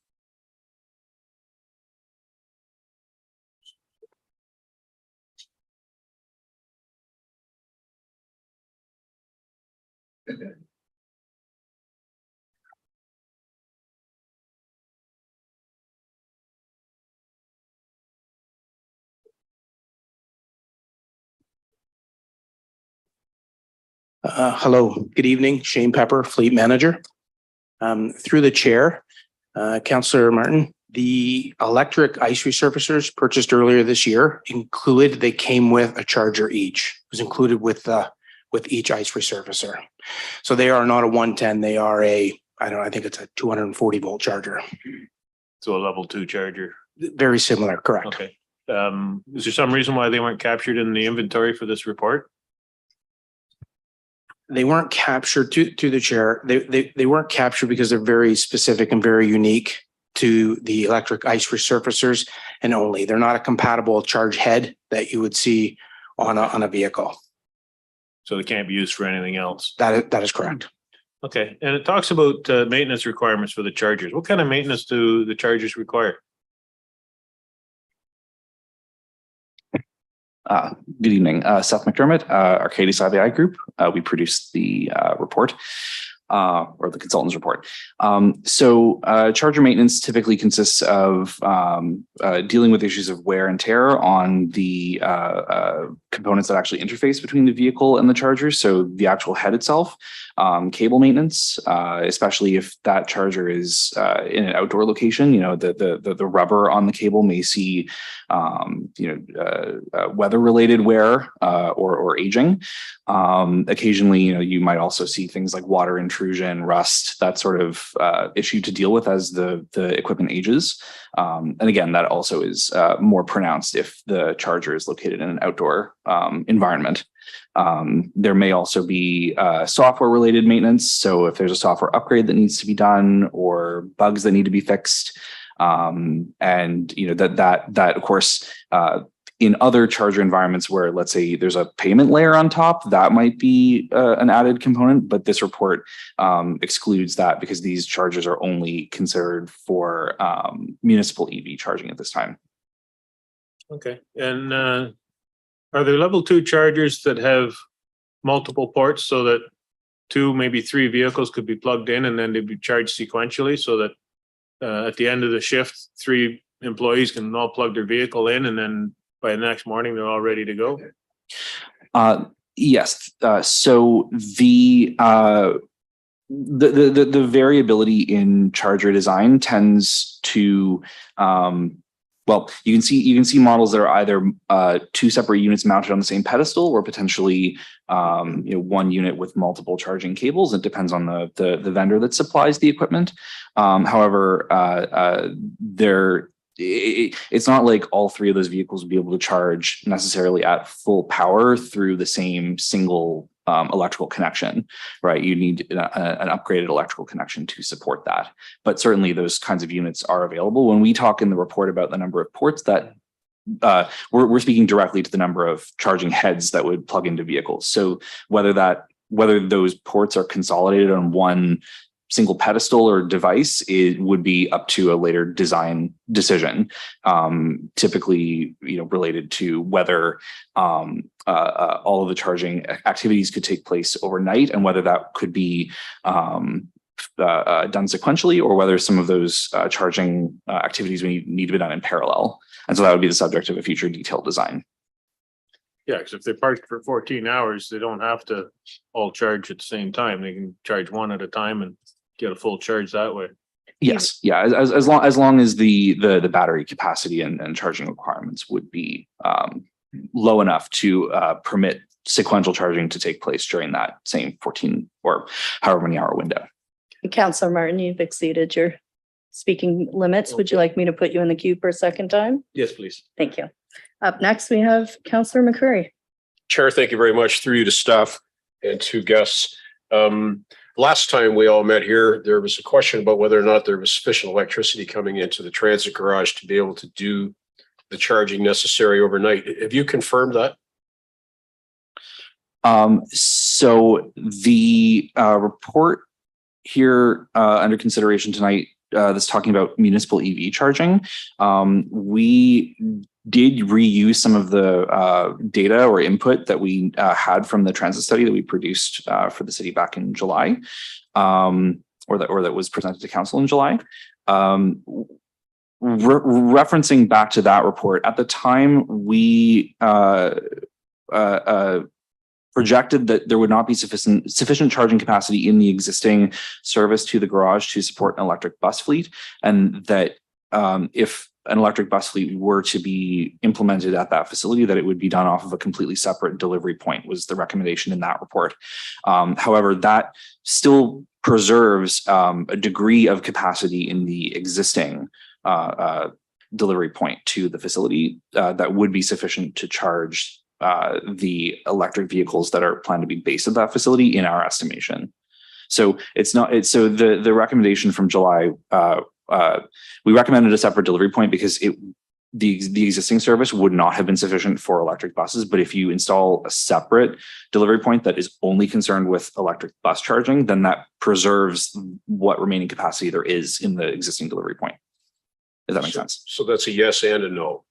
Hello, good evening. Shane Pepper, Fleet Manager. Through the chair, Councillor Martin, the electric ice resurfacers purchased earlier this year they came with a charger each. It was included with each ice resurfacer. So they are not a 110, they are I think it's a 240 volt charger. So a level 2 charger. Very similar, correct. Okay. Is there some reason why they weren't captured in the inventory for this report? They weren't captured to the chair. They weren't captured because they're very specific and very unique to the electric ice resurfacers, and only they're not a compatible charge head that you would see on a vehicle. So they can't be used for anything else. That is correct. Okay. And it talks about maintenance requirements for the chargers. What kind of maintenance do the chargers require? Good evening, Seth McDermott, Arcadis IBI Group. We produced the report. Or the consultant's report. So charger maintenance typically consists of dealing with issues of wear and tear on the components that actually interface between the vehicle and the charger. So the actual head itself, cable maintenance, especially if that charger is in an outdoor location. You know, the rubber on the cable may see weather-related wear or aging. Occasionally, you might also see things like water intrusion, rust, that sort of issue to deal with as the equipment ages. And again, that also is more pronounced if the charger is located in an outdoor environment. There may also be software-related maintenance. So if there's a software upgrade that needs to be done or bugs that need to be fixed, and that of course, in other charger environments where, let's say, there's a payment layer on top, that might be an added component, but this report excludes that because these chargers are only considered for municipal EV charging at this time. Okay. And are there level 2 chargers that have multiple ports so that 2, maybe 3 vehicles could be plugged in and then they'd be charged sequentially so that at the end of the shift, 3 employees can all plug their vehicle in and then by the next morning, they're all ready to go? Yes. So the variability in charger design tends to, well, you can see models that are either 2 separate units mounted on the same pedestal or potentially 1 unit with multiple charging cables. It depends on the vendor that supplies the equipment. However, it's not like all 3 of those vehicles would be able to charge necessarily at full power through the same single electrical connection, right? You need an upgraded electrical connection to support that. But certainly those kinds of units are available. When we talk in the report about the number of ports, that we're speaking directly to the number of charging heads that would plug into vehicles. So whether those ports are consolidated on one single pedestal or device, it would be up to a later design decision, typically related to whether all of the charging activities could take place overnight and whether that could be done sequentially or whether some of those charging activities need to be done in parallel. And so that would be the subject of a future detailed design. Yeah, because if they're parked for 14 hours, they don't have to all charge at the same time. They can charge one at a time and get a full charge that way. Yes, yeah, as long as the battery capacity and charging requirements would be low enough to permit sequential charging to take place during that same 14 or however many hour window. Councillor Martin, you've exceeded your speaking limits. Would you like me to put you in the queue for a second time? Yes, please. Thank you. Up next, we have Councillor McCurry. Chair, thank you very much. Through you to staff and to guests. Last time we all met here, there was a question about whether or not there was sufficient electricity coming into the transit garage to be able to do the charging necessary overnight. Have you confirmed that? So the report here under consideration tonight that's talking about municipal EV charging, we did reuse some of the data or input that we had from the transit study that we produced for the city back in July, or that was presented to council in July. Referencing back to that report, at the time we projected that there would not be sufficient charging capacity in the existing service to the garage to support an electric bus fleet, and that if an electric bus fleet were to be implemented at that facility, that it would be done off of a completely separate delivery point was the recommendation in that report. However, that still preserves a degree of capacity in the existing delivery point to the facility that would be sufficient to charge the electric vehicles that are planned to be based at that facility in our estimation. So the recommendation from July, we recommended a separate delivery point because the existing service would not have been sufficient for electric buses. But if you install a separate delivery point that is only concerned with electric bus charging, then that preserves what remaining capacity there is in the existing delivery point. Does that make sense? So that's a yes and a no.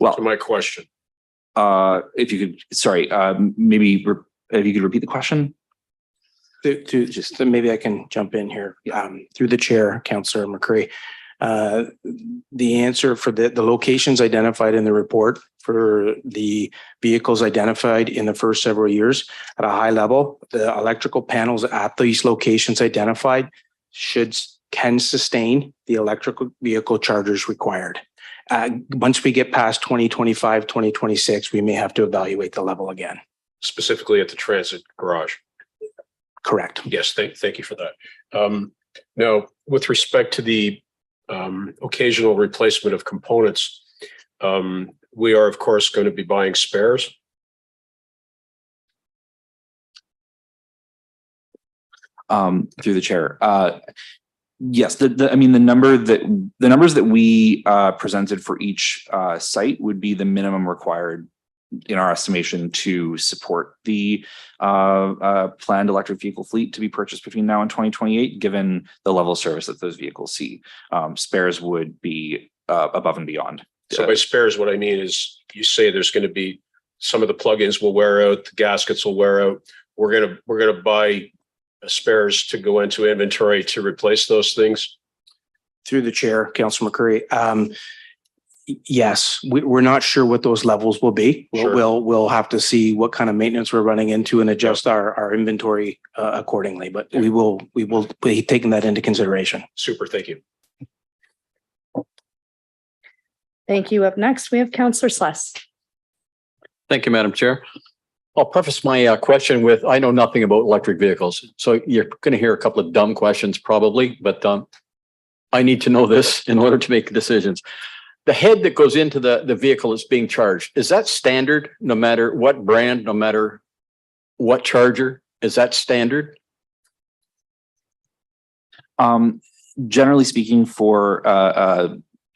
Well, to my question. If you could, sorry, maybe if you could repeat the question. To just maybe I can jump in here through the chair, Councillor McCray. The answer for the locations identified in the report for the vehicles identified in the first several years at a high level, the electrical panels at these locations identified can sustain the electrical vehicle chargers required. Once we get past 2025, 2026, we may have to evaluate the level again. Specifically at the transit garage. Correct. Yes, thank you for that. Now, with respect to the occasional replacement of components, we are, of course, going to be buying spares. Through the chair. Yes, the numbers that we presented for each site would be the minimum required in our estimation to support the planned electric vehicle fleet to be purchased between now and 2028, given the level of service that those vehicles see. Spares would be above and beyond. So by spares, what I mean is you say there's going to be some of the plugins will wear out, the gaskets will wear out. We're gonna buy spares to go into inventory to replace those things. Through the chair, Councillor McCurry. Yes, we're not sure what those levels will be. Sure. We'll have to see what kind of maintenance we're running into and adjust our inventory accordingly. But we will be taking that into consideration. Super, thank you. Thank you. Up next, we have Councillor Sless. Thank you, Madam Chair. I'll preface my question with, I know nothing about electric vehicles. So you're going to hear a couple of dumb questions probably, but I need to know this in order to make decisions. The head that goes into the vehicle that's being charged, is that standard no matter what brand, no matter what charger? Is that standard? Generally speaking, for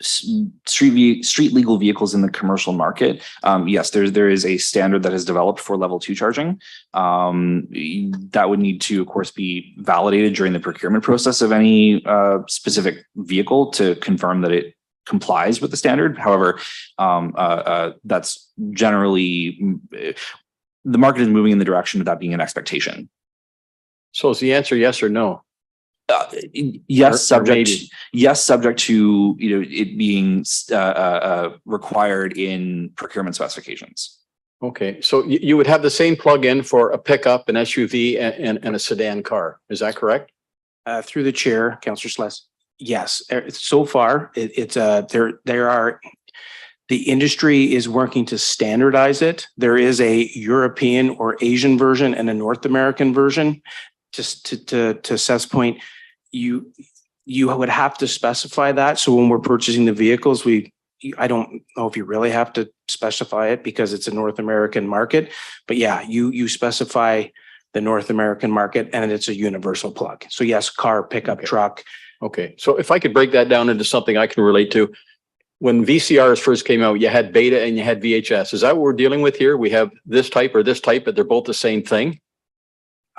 street legal vehicles in the commercial market, yes, there is a standard that is developed for level 2 charging. That would need to, of course, be validated during the procurement process of any specific vehicle to confirm that it complies with the standard. However, that's generally, the market is moving in the direction of that being an expectation. So is the answer yes or no? Yes, subject to it being required in procurement specifications. Okay, so you would have the same plug-in for a pickup, an SUV, and a sedan car. Is that correct? Through the chair, Councillor Sless. Yes, so far the industry is working to standardize it. There is a European or Asian version and a North American version. Just to Seth's point, you would have to specify that. So when we're purchasing the vehicles, I don't know if you really have to specify it because it's a North American market. But yeah, you specify the North American market and it's a universal plug. So yes, car, pickup, truck. Okay, so if I could break that down into something I can relate to. When VCRs first came out, you had beta and you had VHS. Is that what we're dealing with here? We have this type or this type, but they're both the same thing?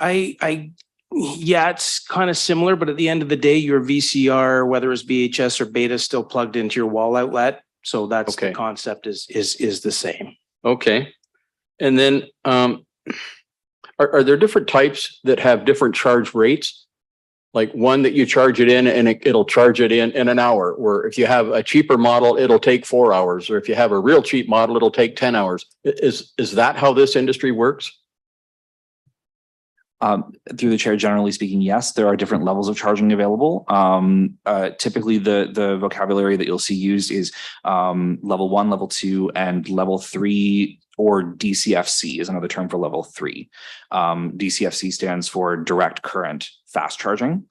Yeah, it's kind of similar, but at the end of the day, your VCR, whether it's VHS or beta, is still plugged into your wall outlet. So that's the concept is the same. Okay. And then are there different types that have different charge rates? Like one that you charge it in and it'll charge it in an hour, or if you have a cheaper model, it'll take 4 hours, or if you have a real cheap model, it'll take 10 hours. Is that how this industry works? Through the chair, generally speaking, yes, there are different levels of charging available. Typically, the vocabulary that you'll see used is level 1, level 2, and level 3, or DCFC is another term for level 3. DCFC stands for direct current fast charging.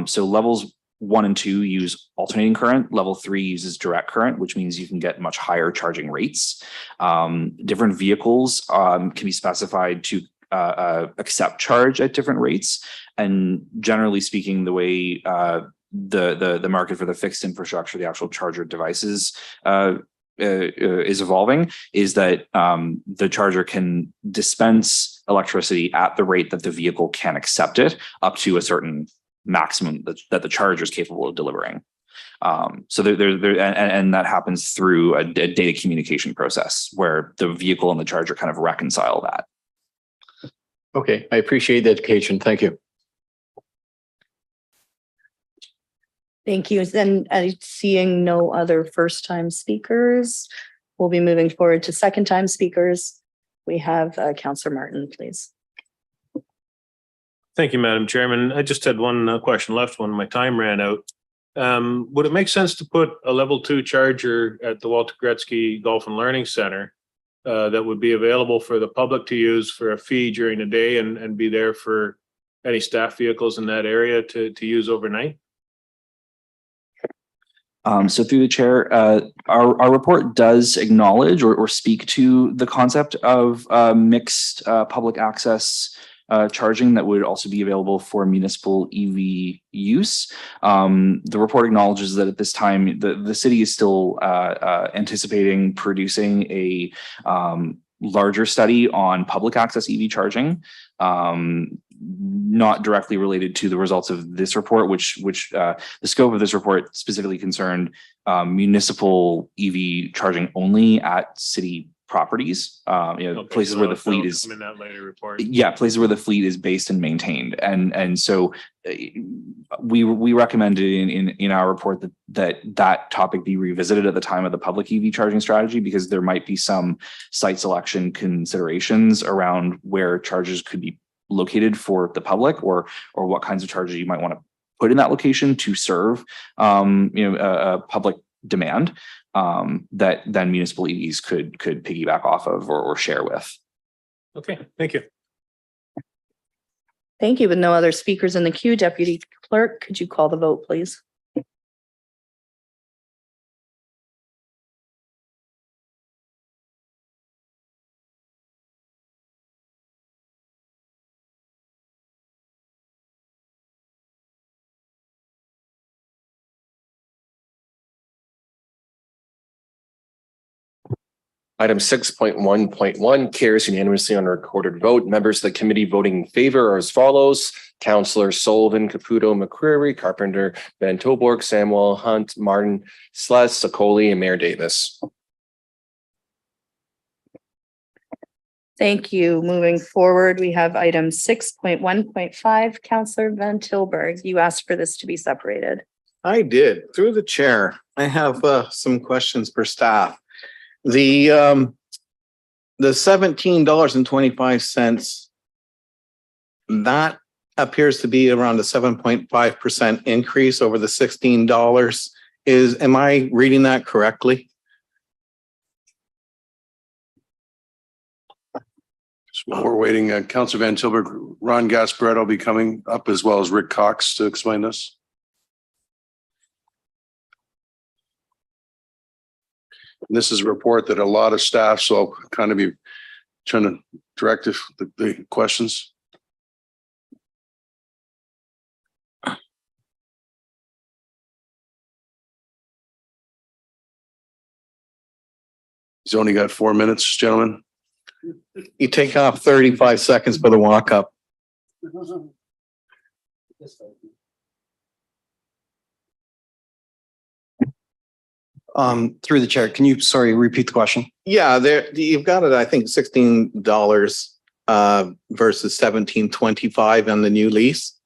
So levels 1 and 2 use alternating current. Level 3 uses direct current, which means you can get much higher charging rates. Different vehicles can be specified to accept charge at different rates, and generally speaking, the way the market for the fixed infrastructure, the actual charger devices, is evolving, is that the charger can dispense electricity at the rate that the vehicle can accept it, up to a certain maximum that the charger is capable of delivering. So and that happens through a data communication process where the vehicle and the charger kind of reconcile that. Okay, I appreciate the education. Thank you. Thank you. Then seeing no other first-time speakers, we'll be moving forward to second-time speakers. We have Councillor Martin, please. Thank you, Madam Chairman. I just had one question left when my time ran out. Would it make sense to put a level 2 charger at the Walter Gretzky Golf and Learning Center that would be available for the public to use for a fee during the day and be there for any staff vehicles in that area to use overnight? So through the chair, our report does acknowledge or speak to the concept of mixed public access charging that would also be available for municipal EV use. The report acknowledges that at this time, the city is still anticipating producing a larger study on public access EV charging, not directly related to the results of this report, which the scope of this report specifically concerned municipal EV charging only at city properties, places where the fleet is in that later report. Yeah, places where the fleet is based and maintained. And so we recommended in our report that topic be revisited at the time of the public EV charging strategy, because there might be some site selection considerations around where chargers could be located for the public, or what kinds of chargers you might want to put in that location to serve a public demand that then municipal EVs could piggyback off of or share with. Okay, thank you. Thank you. With no other speakers in the queue, Deputy Clerk, could you call the vote, please? Item 6.1.1 carries unanimously on a recorded vote. Members of the committee voting in favor are as follows: Councillor Sullivan, Caputo, McCreary, Carpenter, Van Tilburg, Samuel, Hunt, Martin, Slez, Sokoli, and Mayor Davis. Thank you. Moving forward, we have item 6.1.5. Councillor Van Tilburg, you asked for this to be separated. I did. Through the chair, I have some questions for staff. The $17.25, that appears to be around a 7.5% increase over the $16. Am I reading that correctly? While we're waiting, Councillor Van Tilburg, Ron Gasparetto will be coming up, as well as Rick Cox, to explain this. And this is a report that a lot of staff, so I'll kind of be trying to direct the questions. He's only got 4 minutes, gentlemen. You take off 35 seconds for the walk up. Through the chair, can you, repeat the question? Yeah, you've got it, I think $16 versus $17.25 on the new lease.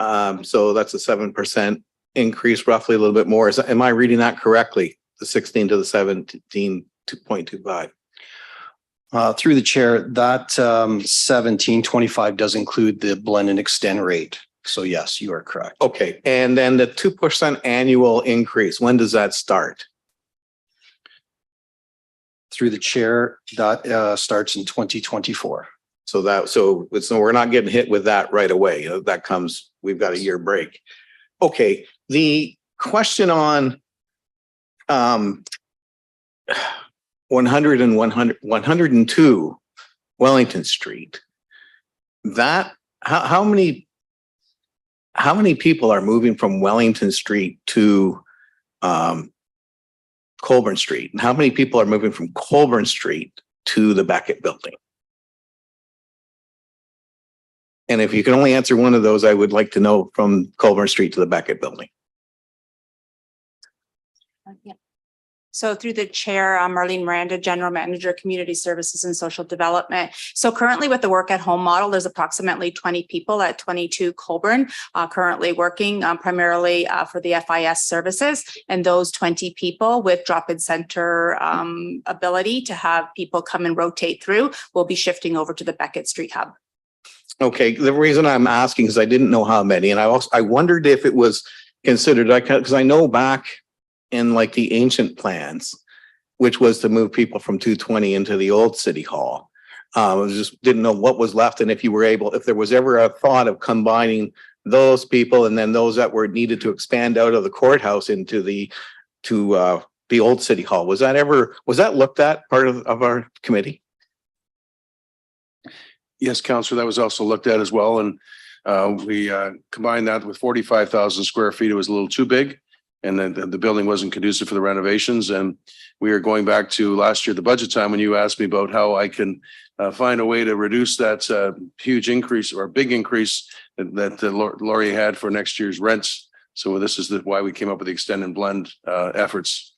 So that's a 7% increase, roughly a little bit more. Am I reading that correctly? The 16 to the 17.25. Through the chair, that 17.25 does include the blend and extend rate. So yes, you are correct. Okay, and then the 2% annual increase, when does that start? Through the chair, that starts in 2024. So we're not getting hit with that right away. That comes, we've got a year break. Okay, the question on 102 Wellington Street, that how many people are moving from Wellington Street to Colburn Street, and how many people are moving from Colburn Street to the Beckett Building? And if you can only answer one of those, I would like to know from Colburn Street to the Beckett Building. Yeah. So through the chair, I'm Marlene Miranda, General Manager, Community Services and Social Development. So currently with the work at home model, there's approximately 20 people at 22 Colburn currently working primarily for the FIS services. And those 20 people with drop-in center ability to have people come and rotate through will be shifting over to the Beckett Street Hub. Okay, the reason I'm asking is I didn't know how many, and I wondered if it was considered, because I know back in like the ancient plans, which was to move people from 220 into the old city hall. I just didn't know what was left and if you were able, if there was ever a thought of combining those people and then those that were needed to expand out of the courthouse into the old city hall. Was that looked at part of our committee? Yes, Councillor, that was also looked at as well. And we combined that with 45,000 square feet. It was a little too big. And then the building wasn't conducive for the renovations. And we are going back to last year, the budget time, when you asked me about how I can find a way to reduce that huge increase or big increase that Laurier had for next year's rents. So this is why we came up with the extend and blend efforts.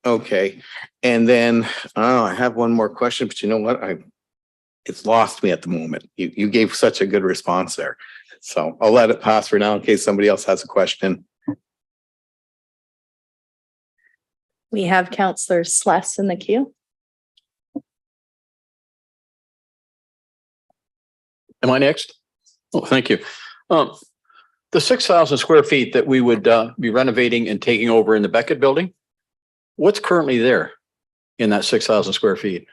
Okay. And then I have one more question, but you know what? It's lost me at the moment. You gave such a good response there. So I'll let it pass for now in case somebody else has a question. We have Councillor Sless in the queue. Am I next? Oh, thank you. The 6,000 square feet that we would be renovating and taking over in the Beckett building, what's currently there in that 6,000 square feet?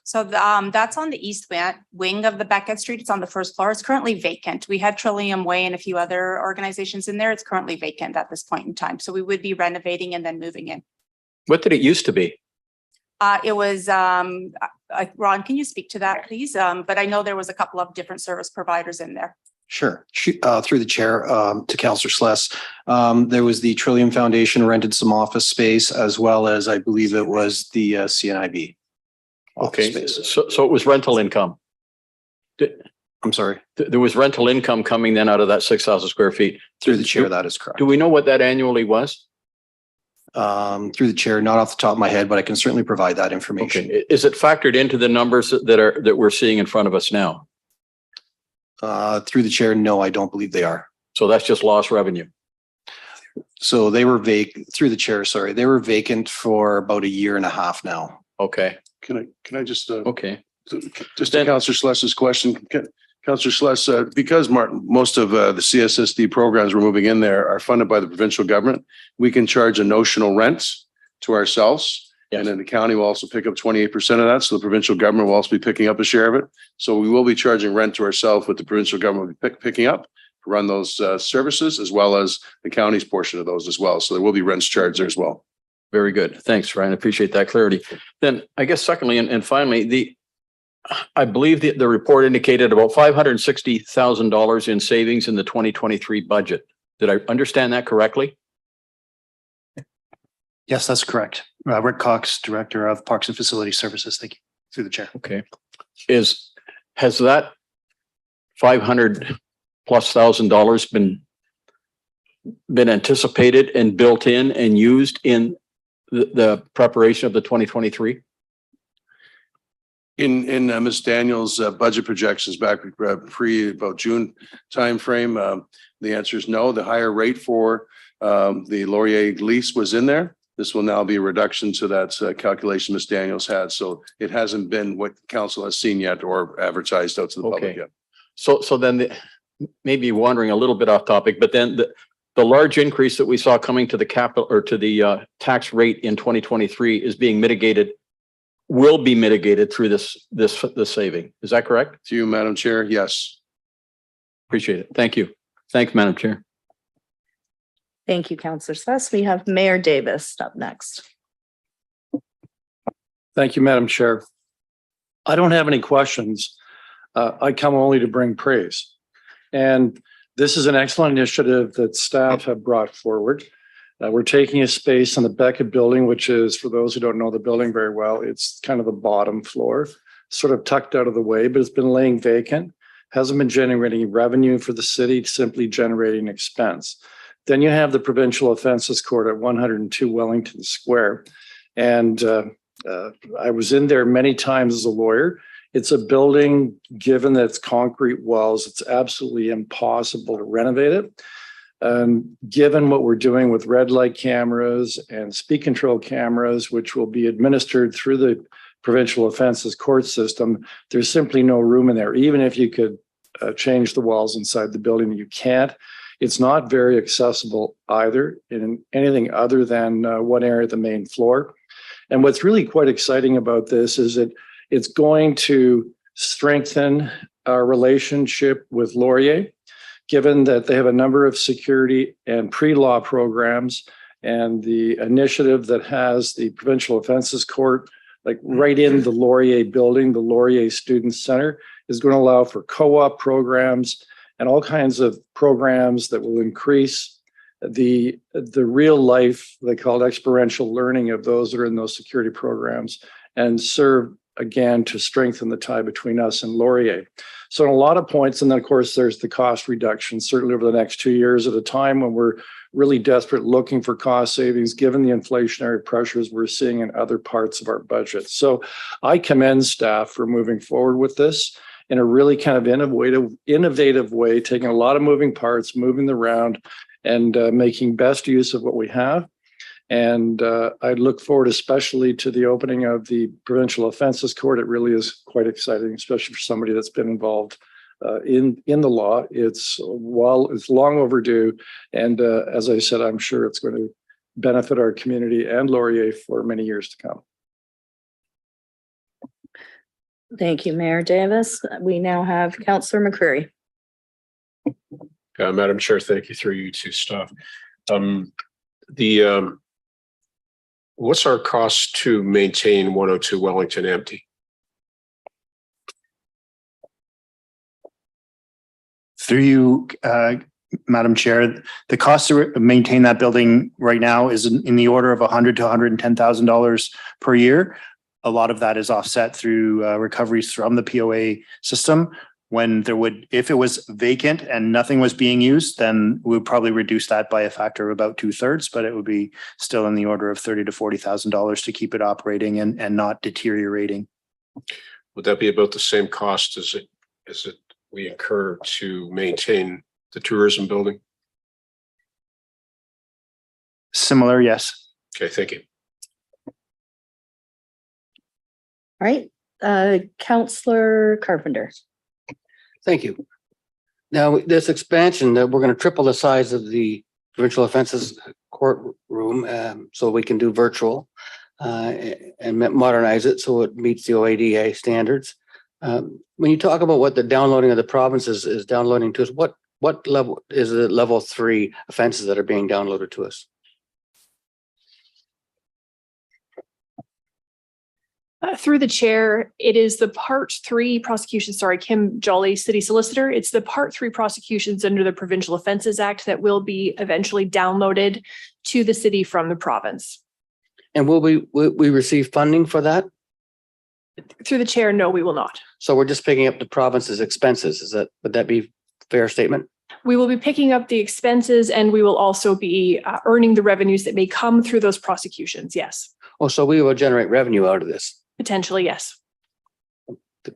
So that's on the east wing of the Beckett Street. It's on the first floor. It's currently vacant. We had Trillium Way and a few other organizations in there. It's currently vacant at this point in time. So we would be renovating and then moving in. What did it used to be? It was, Ron, can you speak to that, please? But I know there was a couple of different service providers in there. Sure. Through the chair to Councillor Sless. There was the Trillium Foundation rented some office space as well as I believe it was the CNIB. Okay, so it was rental income. I'm sorry. There was rental income coming then out of that 6,000 square feet. Through the chair, that is correct. Do we know what that annually was? Through the chair, not off the top of my head, but I can certainly provide that information. Okay. Is it factored into the numbers that we're seeing in front of us now? Through the chair, no, I don't believe they are. So that's just lost revenue. So they were through the chair, sorry, they were vacant for about a year and a half now. Okay. Can I just okay. Just to Councillor Sless's question, Councillor Sless, because most of the CSSD programs we're moving in there are funded by the provincial government, we can charge a notional rent to ourselves. Yes. And then the county will also pick up 28% of that. So the provincial government will also be picking up a share of it. So we will be charging rent to ourselves with the provincial government picking up to run those services, as well as the county's portion of those as well. So there will be rents charged there as well. Very good. Thanks, Ryan. Appreciate that clarity. Then I guess secondly, and finally, I believe the report indicated about $560,000 in savings in the 2023 budget. Did I understand that correctly? Yes, that's correct. Rick Cox, Director of Parks and Facility Services. Thank you. Through the chair. Okay. Has that $500,000+ been anticipated and built in and used in the preparation of the 2023? In Ms. Daniels' budget projections back about June timeframe, the answer is no. The higher rate for the Laurier lease was in there. This will now be a reduction to that calculation Ms. Daniels had. So it hasn't been what council has seen yet or advertised out to the public yet. So then maybe wandering a little bit off topic, but then the large increase that we saw coming to the capital or to the tax rate in 2023 is being mitigated, will be mitigated through this saving. Is that correct? To you, Madam Chair, yes. Appreciate it. Thank you. Thanks, Madam Chair. Thank you, Councillor Sless. We have Mayor Davis up next. Thank you, Madam Chair. I don't have any questions. I come only to bring praise. And this is an excellent initiative that staff have brought forward. We're taking a space in the Beckett building, which is, for those who don't know the building very well, it's kind of the bottom floor, sort of tucked out of the way, but it's been laying vacant, hasn't been generating revenue for the city, simply generating expense. Then you have the Provincial Offences Court at 102 Wellington Square. And I was in there many times as a lawyer. It's a building, given that it's concrete walls, it's absolutely impossible to renovate it. Given what we're doing with red light cameras and speed control cameras, which will be administered through the Provincial Offences Court system, there's simply no room in there. Even if you could change the walls inside the building, you can't. It's not very accessible either in anything other than one area of the main floor. And what's really quite exciting about this is that it's going to strengthen our relationship with Laurier, given that they have a number of security and pre-law programs, and the initiative that has the Provincial Offences Court, like right in the Laurier building, the Laurier Student Center, is going to allow for co-op programs and all kinds of programs that will increase the real life, they call it experiential learning of those that are in those security programs, and serve again to strengthen the tie between us and Laurier. So in a lot of points, and then of course there's the cost reduction, certainly over the next 2 years at a time when we're really desperate looking for cost savings, given the inflationary pressures we're seeing in other parts of our budget. So I commend staff for moving forward with this in a really kind of innovative way, taking a lot of moving parts, moving them around, and making best use of what we have. And I look forward especially to the opening of the Provincial Offences Court. It really is quite exciting, especially for somebody that's been involved in the law. It's long overdue. And as I said, I'm sure it's going to benefit our community and Laurier for many years to come. Thank you, Mayor Davis. We now have Councillor McCreary. Madam Chair, thank you through you to staff. What's our cost to maintain 102 Wellington empty? Through you, Madam Chair, the cost to maintain that building right now is in the order of $100,000 to $110,000 per year. A lot of that is offset through recoveries from the POA system. When if it was vacant and nothing was being used, then we would probably reduce that by a factor of about 2/3, but it would be still in the order of $30,000 to $40,000 to keep it operating and not deteriorating. Would that be about the same cost as it we incur to maintain the tourism building? Similar, yes. Okay, thank you. All right, Councillor Carpenter. Thank you. Now, this expansion, that we're going to triple the size of the Provincial Offences Courtroom, so we can do virtual and modernize it so it meets the OADA standards. When you talk about what the downloading of the provinces is downloading to us, what level is the level 3 offenses that are being downloaded to us? Through the chair, it is the Part 3 prosecution. Sorry, Kim Jolly, City Solicitor. It's the Part 3 prosecutions under the Provincial Offences Act that will be eventually downloaded to the city from the province. And will we receive funding for that? Through the chair, no, we will not. So we're just picking up the province's expenses. Would that be a fair statement? We will be picking up the expenses, and we will also be earning the revenues that may come through those prosecutions. Yes. Oh, so we will generate revenue out of this? Potentially, yes.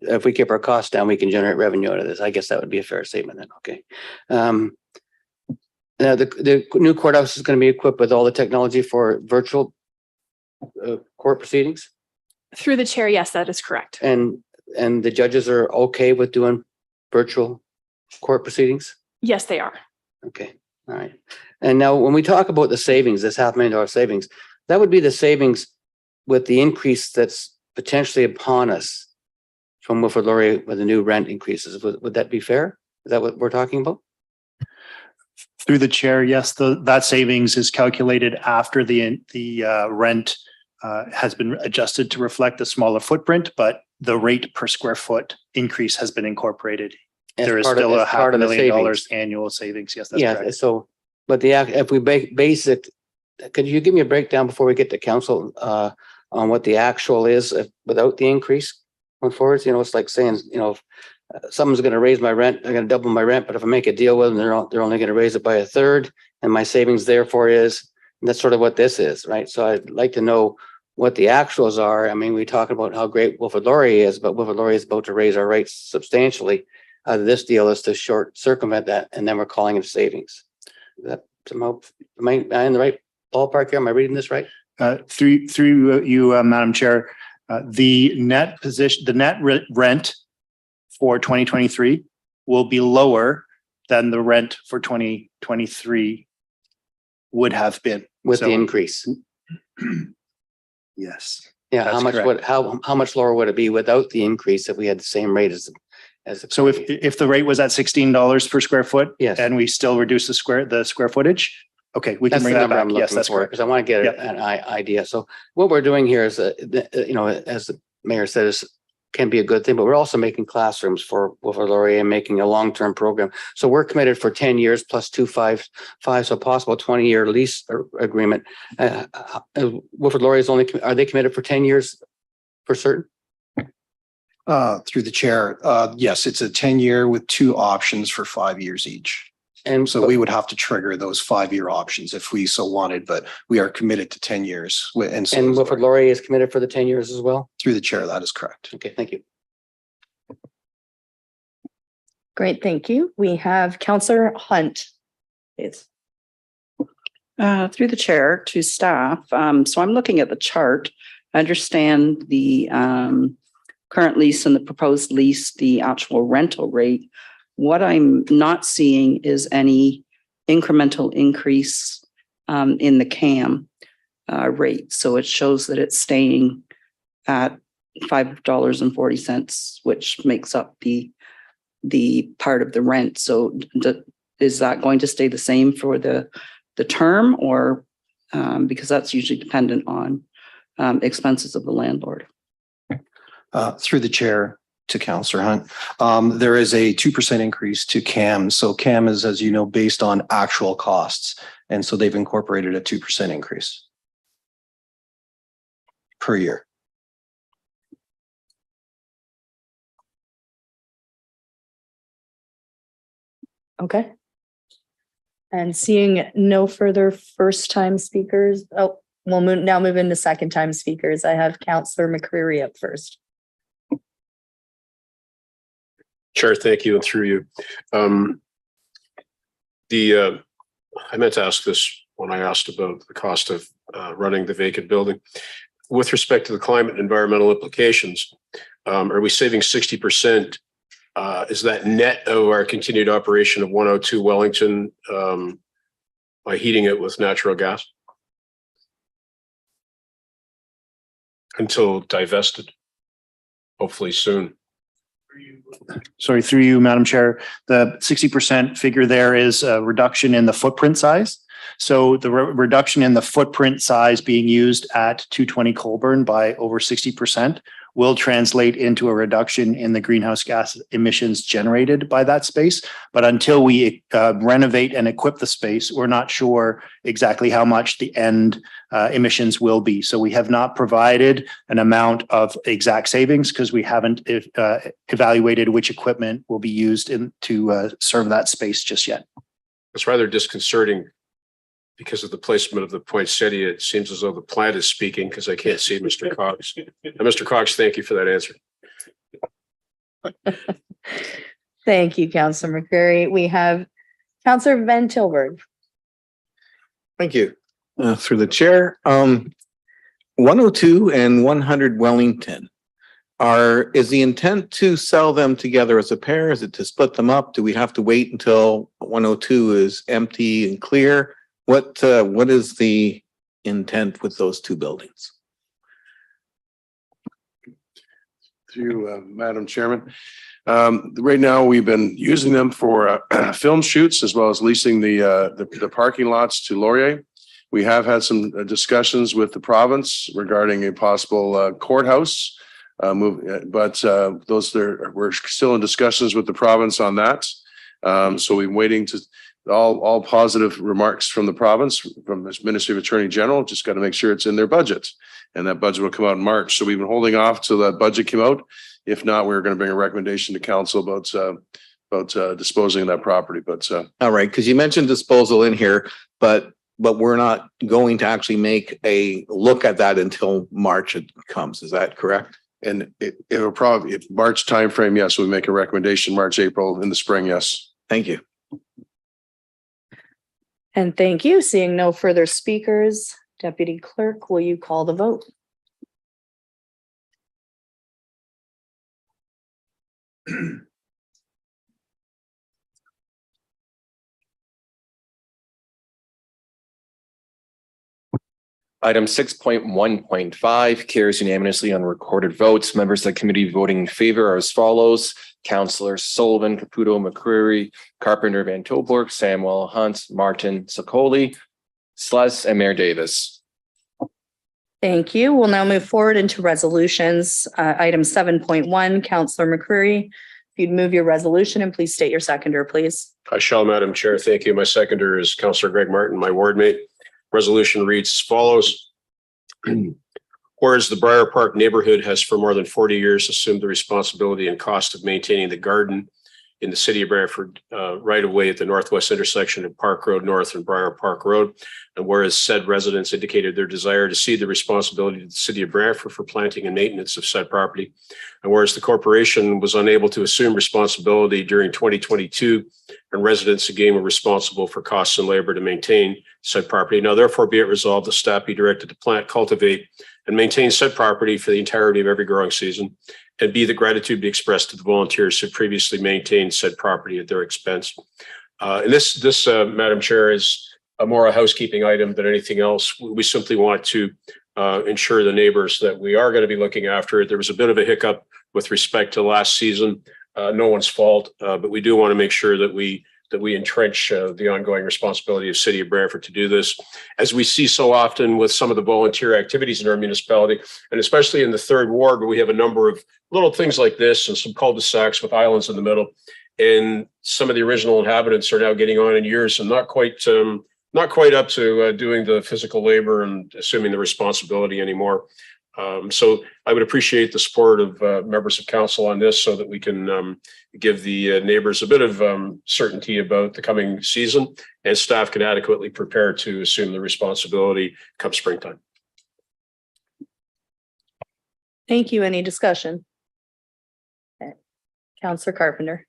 If we keep our costs down, we can generate revenue out of this. I guess that would be a fair statement then. Okay. Now the new courthouse is going to be equipped with all the technology for virtual court proceedings? Through the chair, yes, that is correct. And the judges are okay with doing virtual court proceedings? Yes, they are. Okay. All right. And now when we talk about the savings, this $500,000 savings, that would be the savings with the increase that's potentially upon us from Wilfrid Laurier with the new rent increases. Would that be fair? Is that what we're talking about? Through the chair, yes, that savings is calculated after the rent has been adjusted to reflect the smaller footprint, but the rate per square foot increase has been incorporated. There is still a $500,000 annual savings. Yes, that's correct. So, but if we base it, could you give me a breakdown before we get to council on what the actual is without the increase going forward? You know, it's like saying, someone's going to raise my rent, they're going to double my rent, but if I make a deal with them, they're only going to raise it by a third. And my savings therefore is, and that's sort of what this is, right? So I'd like to know what the actuals are. I mean, we talk about how great Wilfrid Laurier is, but Wilfrid Laurier is about to raise our rates substantially. This deal is to short circumvent that, and then we're calling it savings. Is that somehow, am I in the right ballpark here? Am I reading this right? Through you, Madam Chair, the net rent for 2023 will be lower than the rent for 2023 would have been. With the increase. Yes. Yeah, that's how much correct. would, how much lower would it be without the increase if we had the same rate as So if the rate was at $16 per square foot, yes, and we still reduce the square footage, okay, we can that's bring the that number back. I'm Yes, looking that's for, correct. because I want to get Yep. an idea. So what we're doing here is, you know, as the mayor said, is can be a good thing, but we're also making classrooms for Wilfrid Laurier and making a long-term program. So we're committed for 10 years plus 2.5, so possible 20-year lease agreement. Wilfrid Laurier is only, are they committed for 10 years for certain? Through the chair, yes, it's a 10-year with 2 options for 5 years each. And so we would have to trigger those 5-year options if we so wanted, but we are committed to 10 years. And Wilfrid Laurier is committed for the 10 years as well? Through the chair, that is correct. Okay, thank you. Great, thank you. We have Councillor Hunt. Please. Through the chair to staff. So I'm looking at the chart. I understand the current lease and the proposed lease, the actual rental rate. What I'm not seeing is any incremental increase in the CAM rate. So it shows that it's staying at $5.40, which makes up the part of the rent. So is that going to stay the same for the term, or because that's usually dependent on expenses of the landlord? Through the chair to Councillor Hunt, there is a 2% increase to CAM. So CAM is, as you know, based on actual costs. And so they've incorporated a 2% increase per year. Okay. And seeing no further first-time speakers. Oh, we'll now move into second-time speakers. I have Councillor McCreary up first. Chair, thank you, and through you. I meant to ask this when I asked about the cost of running the vacant building. With respect to the climate and environmental implications, are we saving 60%? Is that net of our continued operation of 102 Wellington by heating it with natural gas until divested, hopefully soon? Sorry, through you, Madam Chair, the 60% figure there is a reduction in the footprint size. So the reduction in the footprint size being used at 220 Colburn by over 60% will translate into a reduction in the greenhouse gas emissions generated by that space. But until we renovate and equip the space, we're not sure exactly how much the end emissions will be. So we have not provided an amount of exact savings because we haven't evaluated which equipment will be used to serve that space just yet. It's rather disconcerting because of the placement of the poinsettia. It seems as though the plant is speaking because I can't see Mr. Cox. And Mr. Cox, thank you for that answer. Thank you, Councillor McCreary. We have Councillor Van Tilburg. Thank you. Through the chair, 102 and 100 Wellington is the intent to sell them together as a pair? Is it to split them up? Do we have to wait until 102 is empty and clear? What is the intent with those 2 buildings? Through you, Madam Chairman. Right now, we've been using them for film shoots as well as leasing the parking lots to Laurier. We have had some discussions with the province regarding a possible courthouse move, but we're still in discussions with the province on that. So we're waiting to all positive remarks from the province, from the Ministry of Attorney General. Just got to make sure it's in their budget. and that budget will come out in March. So we've been holding off till that budget came out. If not, we're going to bring a recommendation to council about disposing of that property. But All right, because you mentioned disposal in here, but we're not going to actually make a look at that until March it comes. Is that correct? and it will probably, if March timeframe, yes, we make a recommendation, March, April, in the spring, yes. Thank you. And thank you. Seeing no further speakers, Deputy Clerk, will you call the vote? Item 6.1.5 carries unanimously on recorded votes. Members of the committee voting in favor are as follows: Councillors Sullivan, Caputo, McCreary, Carpenter, Van Tilburg, Samuel, Hunt, Martin, Sokoli, Sluss, and Mayor Davis. Thank you. We'll now move forward into resolutions. Item 7.1, Councillor McCreary, if you'd move your resolution and please state your seconder, please. I shall, Madam Chair. Thank you. My seconder is Councillor Greg Martin, my ward mate. Resolution reads as follows. Whereas the Briar Park neighborhood has for more than 40 years assumed the responsibility and cost of maintaining the garden in the city of Brantford right away at the northwest intersection of Park Road North and Briar Park Road. And whereas said residents indicated their desire to cede the responsibility to the city of Brantford for planting and maintenance of said property. And whereas the corporation was unable to assume responsibility during 2022 and residents again were responsible for costs and labor to maintain said property. Now therefore be it resolved, the staff be directed to plant, cultivate, and maintain said property for the entirety of every growing season. And B, the gratitude be expressed to the volunteers who previously maintained said property at their expense. And this, Madam Chair, is more a housekeeping item than anything else. We simply want to ensure the neighbors that we are going to be looking after it. There was a bit of a hiccup with respect to last season. No one's fault, but we do want to make sure that we entrench the ongoing responsibility of City of Brantford to do this, as we see so often with some of the volunteer activities in our municipality, and especially in the third ward, where we have a number of little things like this and some cul-de-sacs with islands in the middle. And some of the original inhabitants are now getting on in years and not quite up to doing the physical labor and assuming the responsibility anymore. So I would appreciate the support of members of council on this so that we can give the neighbors a bit of certainty about the coming season, and staff can adequately prepare to assume the responsibility come springtime. Thank you. Any discussion? Okay. Councillor Carpenter.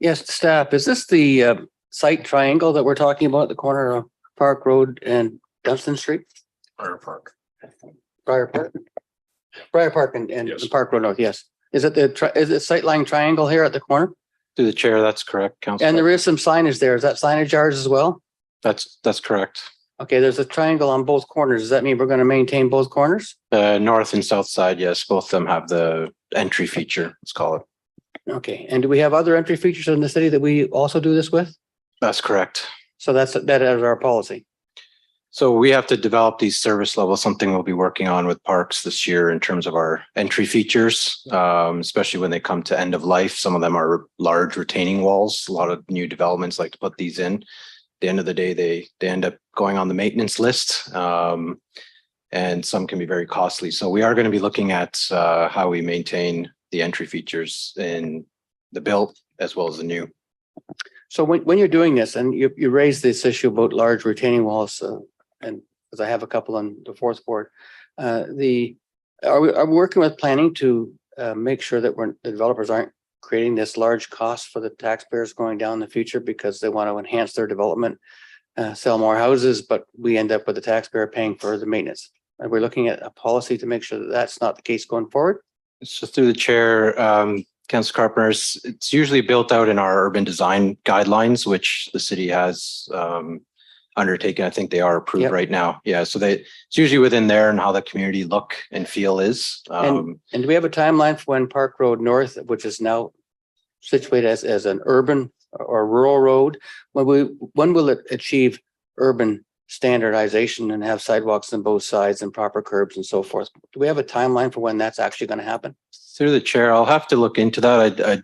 Yes, staff, is this the site triangle that we're talking about at the corner of Park Road and Dunstan Street? Briar Park. Briar Park and Yes. Park Road North, yes. Is it is it sightline triangle here at the corner? Through the chair, that's correct, Council. And there is some signage there. Is that signage ours as well? That's correct. Okay, there's a triangle on both corners. Does that mean we're going to maintain both corners? North and south side, yes, both of them have the entry feature, let's call it. Okay, and do we have other entry features in the city that we also do this with? That's correct. So that is our policy. So we have to develop these service levels, something we'll be working on with parks this year in terms of our entry features, especially when they come to end of life. Some of them are large retaining walls. A lot of new developments like to put these in. At the end of the day, they end up going on the maintenance list, and some can be very costly. So we are going to be looking at how we maintain the entry features in the built as well as the new. So when you're doing this, and you raise this issue about large retaining walls, and because I have a couple on the fourth ward, are we working with planning to make sure that the developers aren't creating this large cost for the taxpayers going down in the future because they want to enhance their development, sell more houses, but we end up with the taxpayer paying for the maintenance? Are we looking at a policy to make sure that that's not the case going forward? So through the chair, Councilor Carpenter, it's usually built out in our urban design guidelines, which the city has undertaken. I think they are approved right now. Yeah, so it's usually within there and how the community look and feel is. And do we have a timeline for when Park Road North, which is now situated as an urban or rural road, when will it achieve urban standardization and have sidewalks on both sides and proper curbs and so forth? Do we have a timeline for when that's actually going to happen? Through the chair, I'll have to look into that.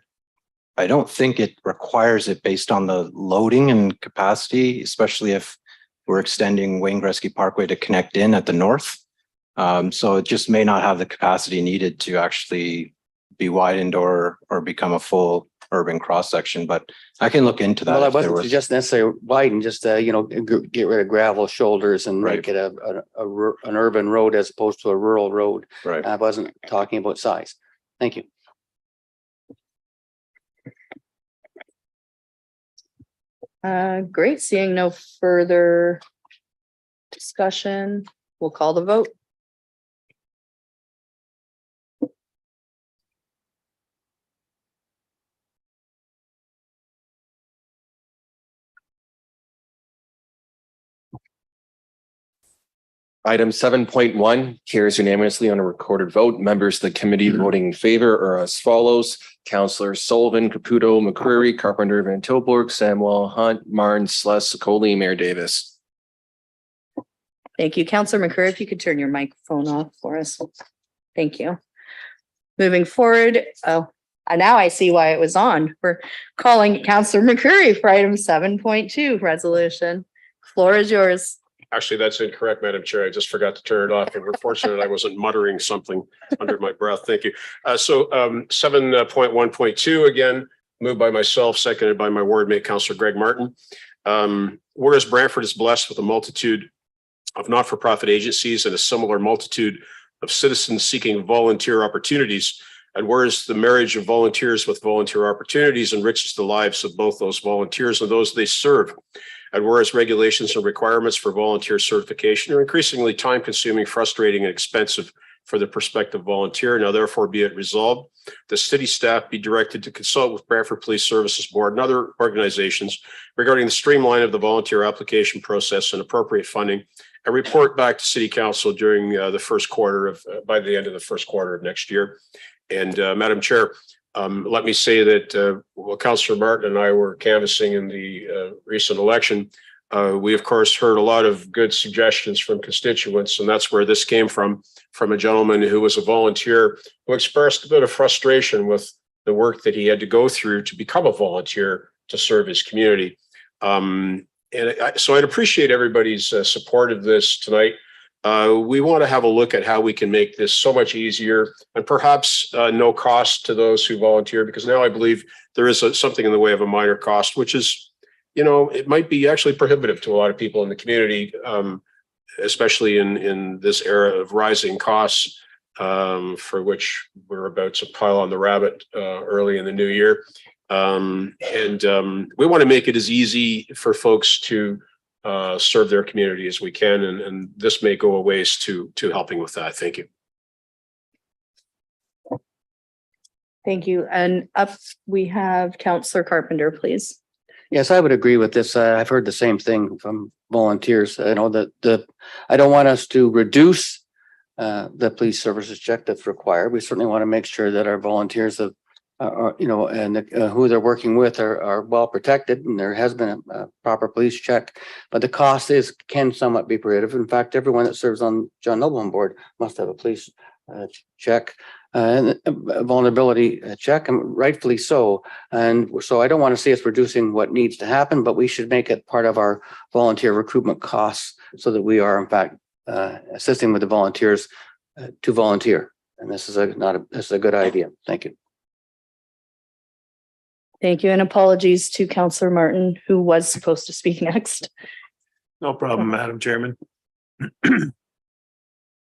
I don't think it requires it based on the loading and capacity, especially if we're extending Wayne Gretzky Parkway to connect in at the north. So it just may not have the capacity needed to actually be widened or become a full urban cross section, but I can look into that. Well, I if there wasn't was- just necessarily widen, just, get rid of gravel shoulders and make it an urban road as opposed to a rural road. Right. I wasn't talking about size. Thank you. Great. Seeing no further discussion, we'll call the vote. Item 7.1 carries unanimously on a recorded vote. Members of the committee voting in favor are as follows: Councillors Sullivan, Caputo, McCreary, Carpenter, Van Tilburg, Samuel, Hunt, Martin, Sless, Coley, Mayor Davis. Thank you. Councillor McCurry, if you could turn your microphone off for us. Thank you. Moving forward, and now I see why it was on. We're calling Councillor McCurry for item 7.2 resolution. Floor is yours. Actually, that's incorrect, Madam Chair. I just forgot to turn it off, and we're fortunate I wasn't muttering something under my breath. Thank you. 7.1.2, again, moved by myself, seconded by my ward mate, Councillor Greg Martin. Whereas Brantford is blessed with a multitude of not-for-profit agencies and a similar multitude of citizens seeking volunteer opportunities, and whereas the marriage of volunteers with volunteer opportunities enriches the lives of both those volunteers and those they serve. And whereas regulations and requirements for volunteer certification are increasingly time-consuming, frustrating, and expensive for the prospective volunteer, now therefore be it resolved, the city staff be directed to consult with Brantford Police Services Board and other organizations regarding the streamline of the volunteer application process and appropriate funding, and report back to City Council during the first quarter of, by the end of the first quarter of next year. And Madam Chair, let me say that while Councillor Martin and I were canvassing in the recent election, we of course heard a lot of good suggestions from constituents, and that's where this came from a gentleman who was a volunteer who expressed a bit of frustration with the work that he had to go through to become a volunteer to serve his community. So I'd appreciate everybody's support of this tonight. We want to have a look at how we can make this so much easier and perhaps no cost to those who volunteer, because now I believe there is something in the way of a minor cost, which is, it might be actually prohibitive to a lot of people in the community, especially in this era of rising costs, for which we're about to pile on the rabbit early in the new year. We want to make it as easy for folks to serve their community as we can, and this may go a ways to helping with that. Thank you. Thank you. And up we have Councillor Carpenter, please. Yes, I would agree with this. I've heard the same thing from volunteers. I know that I don't want us to reduce the police services check that's required. We certainly want to make sure that our volunteers have, who they're working with are well protected, and there has been a proper police check. But the cost can somewhat be prohibitive. In fact, everyone that serves on John Nobleman board must have a police check and a vulnerability check, and rightfully so. And so I don't want to see us reducing what needs to happen, but we should make it part of our volunteer recruitment costs so that we are in fact assisting with the volunteers to volunteer. And this is a good idea. Thank you. Thank you. And apologies to Councillor Martin, who was supposed to speak next. No problem, Madam Chairman.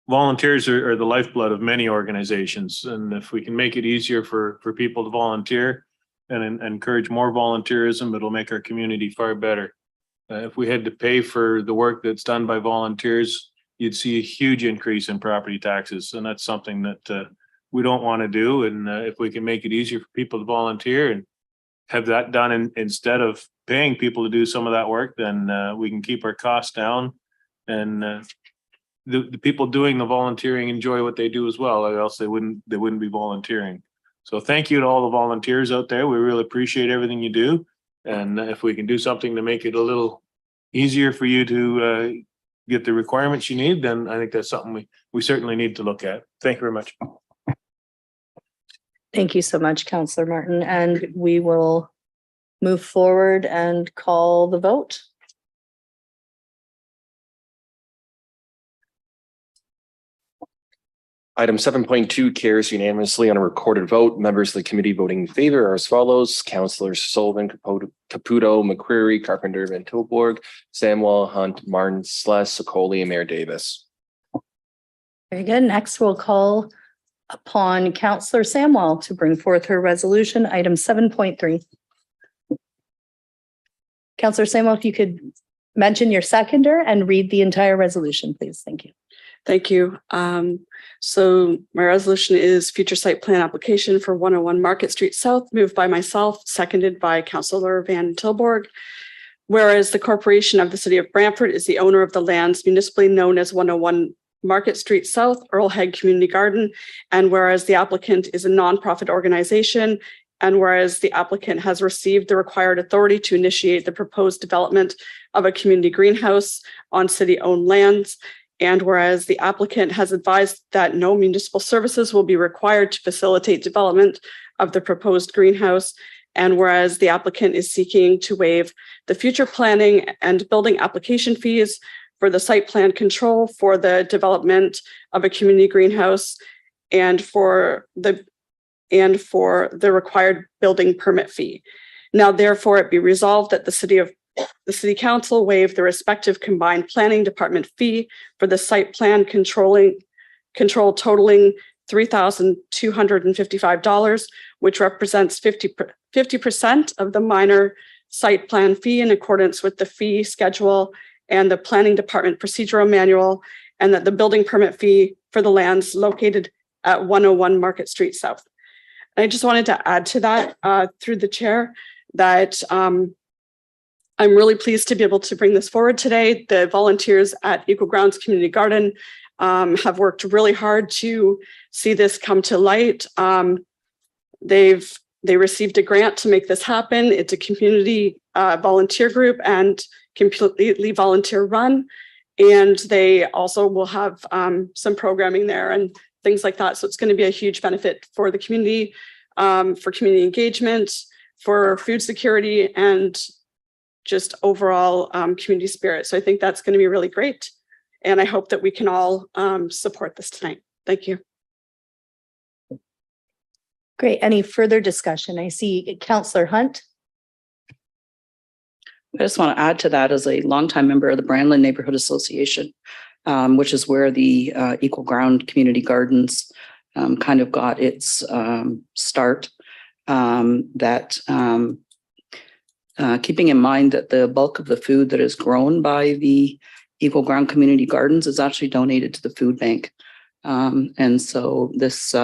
Volunteers are the lifeblood of many organizations, and if we can make it easier for people to volunteer and encourage more volunteerism, it'll make our community far better. If we had to pay for the work that's done by volunteers, you'd see a huge increase in property taxes, and that's something that we don't want to do. And if we can make it easier for people to volunteer and have that done instead of paying people to do some of that work, then we can keep our costs down, and the people doing the volunteering enjoy what they do as well, or else they wouldn't be volunteering. So thank you to all the volunteers out there. We really appreciate everything you do. And if we can do something to make it a little easier for you to get the requirements you need, then I think that's something we certainly need to look at. Thank you very much. Thank you so much, Councillor Martin. And we will move forward and call the vote. Item 7.2 carries unanimously on a recorded vote. Members of the committee voting in favor are as follows: Councillors Sullivan, Caputo, McCreary, Carpenter, Van Tilburg, Samwell, Hunt, Martin, Sless, Sokoli, and Mayor Davis. Very good. Next, we'll call upon Councillor Samwell to bring forth her resolution, item 7.3. Councillor Samwell, if you could mention your seconder and read the entire resolution, please. Thank you. Thank you. So my resolution is future site plan application for 101 Market Street South, moved by myself, seconded by Councillor Van Tilburg. Whereas the corporation of the city of Brantford is the owner of the lands municipally known as 101 Market Street South, Earl Haig Community Garden, and whereas the applicant is a nonprofit organization, and whereas the applicant has received the required authority to initiate the proposed development of a community greenhouse on city-owned lands, and whereas the applicant has advised that no municipal services will be required to facilitate development of the proposed greenhouse, and whereas the applicant is seeking to waive the future planning and building application fees for the site plan control for the development of a community greenhouse and for the required building permit fee. Now, therefore, it be resolved that the city council waive the respective combined planning department fee for the site plan control totaling $3,255, which represents 50% of the minor site plan fee in accordance with the fee schedule and the planning department procedural manual, and that the building permit fee for the lands located at 101 Market Street South. And I just wanted to add to that through the chair that I'm really pleased to be able to bring this forward today. The volunteers at Equal Grounds Community Garden have worked really hard to see this come to light. They received a grant to make this happen. It's a community volunteer group and completely volunteer run. And they also will have some programming there and things like that. So it's going to be a huge benefit for the community, for community engagement, for food security, and just overall community spirit. So I think that's going to be really great. And I hope that we can all support this tonight. Thank you. Great. Any further discussion? I see Councillor Hunt. I just want to add to that as a longtime member of the Brandland Neighborhood Association, which is where the Equal Ground Community Gardens kind of got its start. Keeping in mind that the bulk of the food that is grown by the Equal Ground Community Gardens is actually donated to the food bank. And so this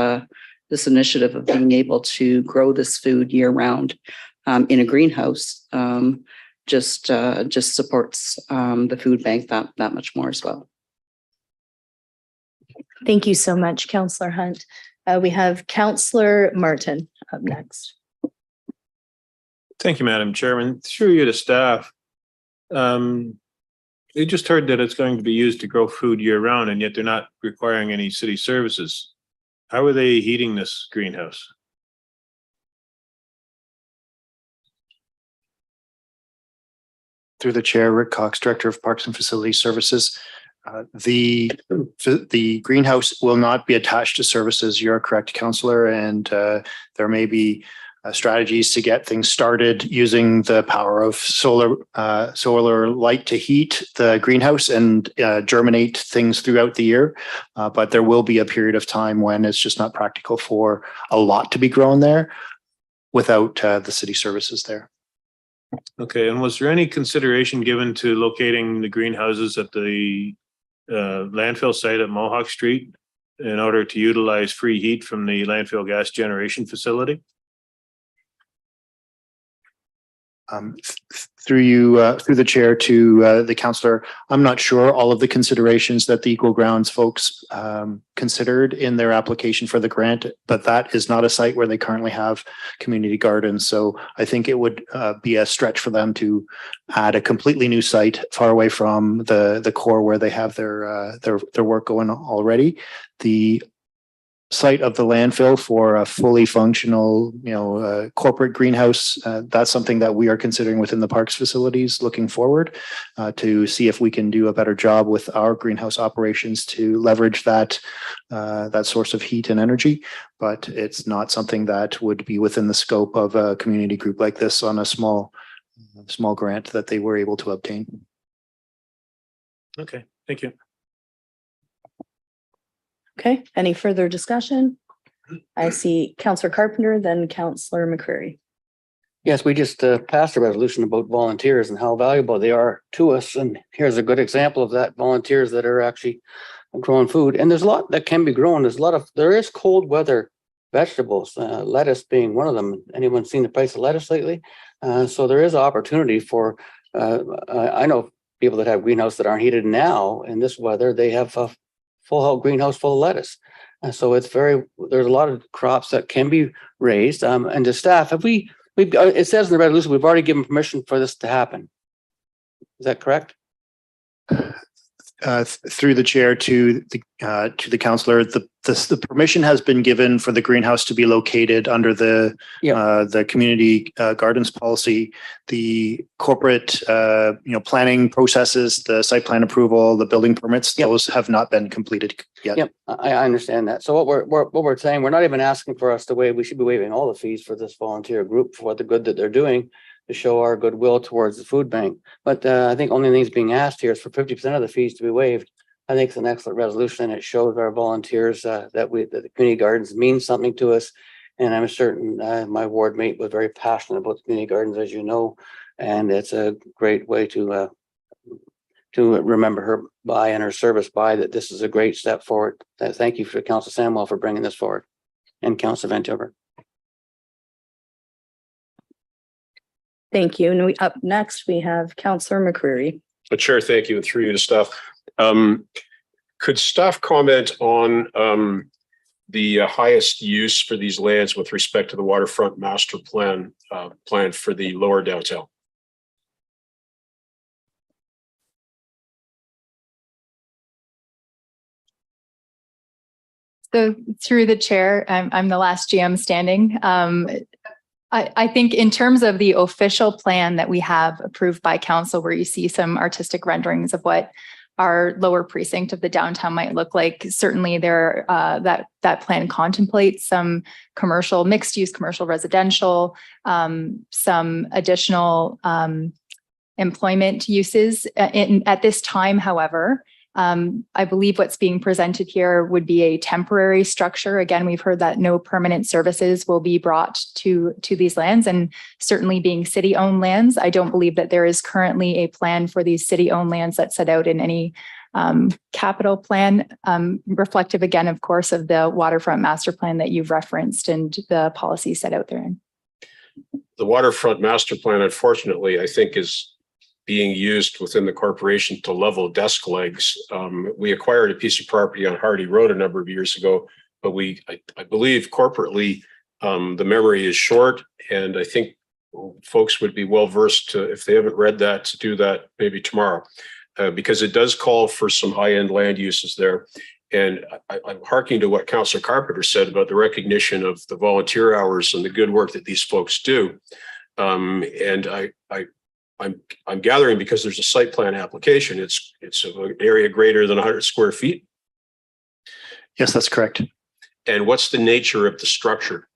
initiative of being able to grow this food year round in a greenhouse just supports the food bank that much more as well. Thank you so much, Councillor Hunt. We have Councillor Martin up next. Thank you, Madam Chairman. Through you to staff. We just heard that it's going to be used to grow food year round, and yet they're not requiring any city services. How are they heating this greenhouse? Through the chair, Rick Cox, Director of Parks and Facility Services. The greenhouse will not be attached to services. You're correct, Councillor, and there may be strategies to get things started using the power of solar light to heat the greenhouse and germinate things throughout the year. But there will be a period of time when it's just not practical for a lot to be grown there without the city services there. Okay, and was there any consideration given to locating the greenhouses at the landfill site at Mohawk Street in order to utilize free heat from the landfill gas generation facility? Through the chair to the councillor, I'm not sure all of the considerations that the Equal Grounds folks considered in their application for the grant, but that is not a site where they currently have community gardens. So I think it would be a stretch for them to add a completely new site far away from the core where they have their work going already. The site of the landfill for a fully functional, corporate greenhouse. That's something that we are considering within the parks facilities looking forward to see if we can do a better job with our greenhouse operations to leverage that source of heat and energy. But it's not something that would be within the scope of a community group like this on a small grant that they were able to obtain. Okay, thank you. Okay, any further discussion? I see Councillor Carpenter, then Councillor McCreary. Yes, we just passed a resolution about volunteers and how valuable they are to us. And here's a good example of that, volunteers that are actually growing food. And there's a lot that can be grown. There is cold weather vegetables, lettuce being one of them. Anyone seen the price of lettuce lately? So there is opportunity for, I know people that have greenhouses that aren't heated now in this weather, they have a full greenhouse full of lettuce. And so there's a lot of crops that can be raised. And the staff, it says in the resolution, we've already given permission for this to happen. Is that correct? Through the chair to the councillor, the permission has been given for the greenhouse to be located under the community gardens policy. The corporate planning processes, the site plan approval, the building permits, those have not been completed yet. Yep, I understand that. So what we're saying, we're not even asking for us to waive. We should be waiving all the fees for this volunteer group for what the good that they're doing, to show our goodwill towards the food bank. But I think only things being asked here is for 50% of the fees to be waived. I think it's an excellent resolution. It shows our volunteers that the community gardens means something to us. And I'm certain my ward mate was very passionate about the community gardens, as you know, and it's a great way to remember her by and her service by that. This is a great step forward. Thank you for Councillor Samwell for bringing this forward, and Councillor Vancouver. Thank you. And up next, we have Councillor McCreary. Chair, thank you. And through you to staff. Could staff comment on the highest use for these lands with respect to the waterfront master plan for the lower downtown? So through the chair, I'm the last GM standing. I think in terms of the official plan that we have approved by council, where you see some artistic renderings of what our lower precinct of the downtown might look like, certainly there that plan contemplates some commercial, mixed use commercial residential, some additional employment uses. At this time, however, I believe what's being presented here would be a temporary structure. Again, we've heard that no permanent services will be brought to these lands, and certainly being city-owned lands, I don't believe that there is currently a plan for these city-owned lands that's set out in any capital plan, reflective again, of course, of the waterfront master plan that you've referenced and the policy set out therein. The waterfront master plan, unfortunately, I think is being used within the corporation to level desk legs. We acquired a piece of property on Hardy Road a number of years ago, but I believe corporately, the memory is short, and I think folks would be well versed to, if they haven't read that, to do that maybe tomorrow, because it does call for some high-end land uses there. And I'm harking to what Councillor Carpenter said about the recognition of the volunteer hours and the good work that these folks do. And I'm gathering, because there's a site plan application, it's an area greater than 100 square feet. Yes, that's correct. And what's the nature of the structure?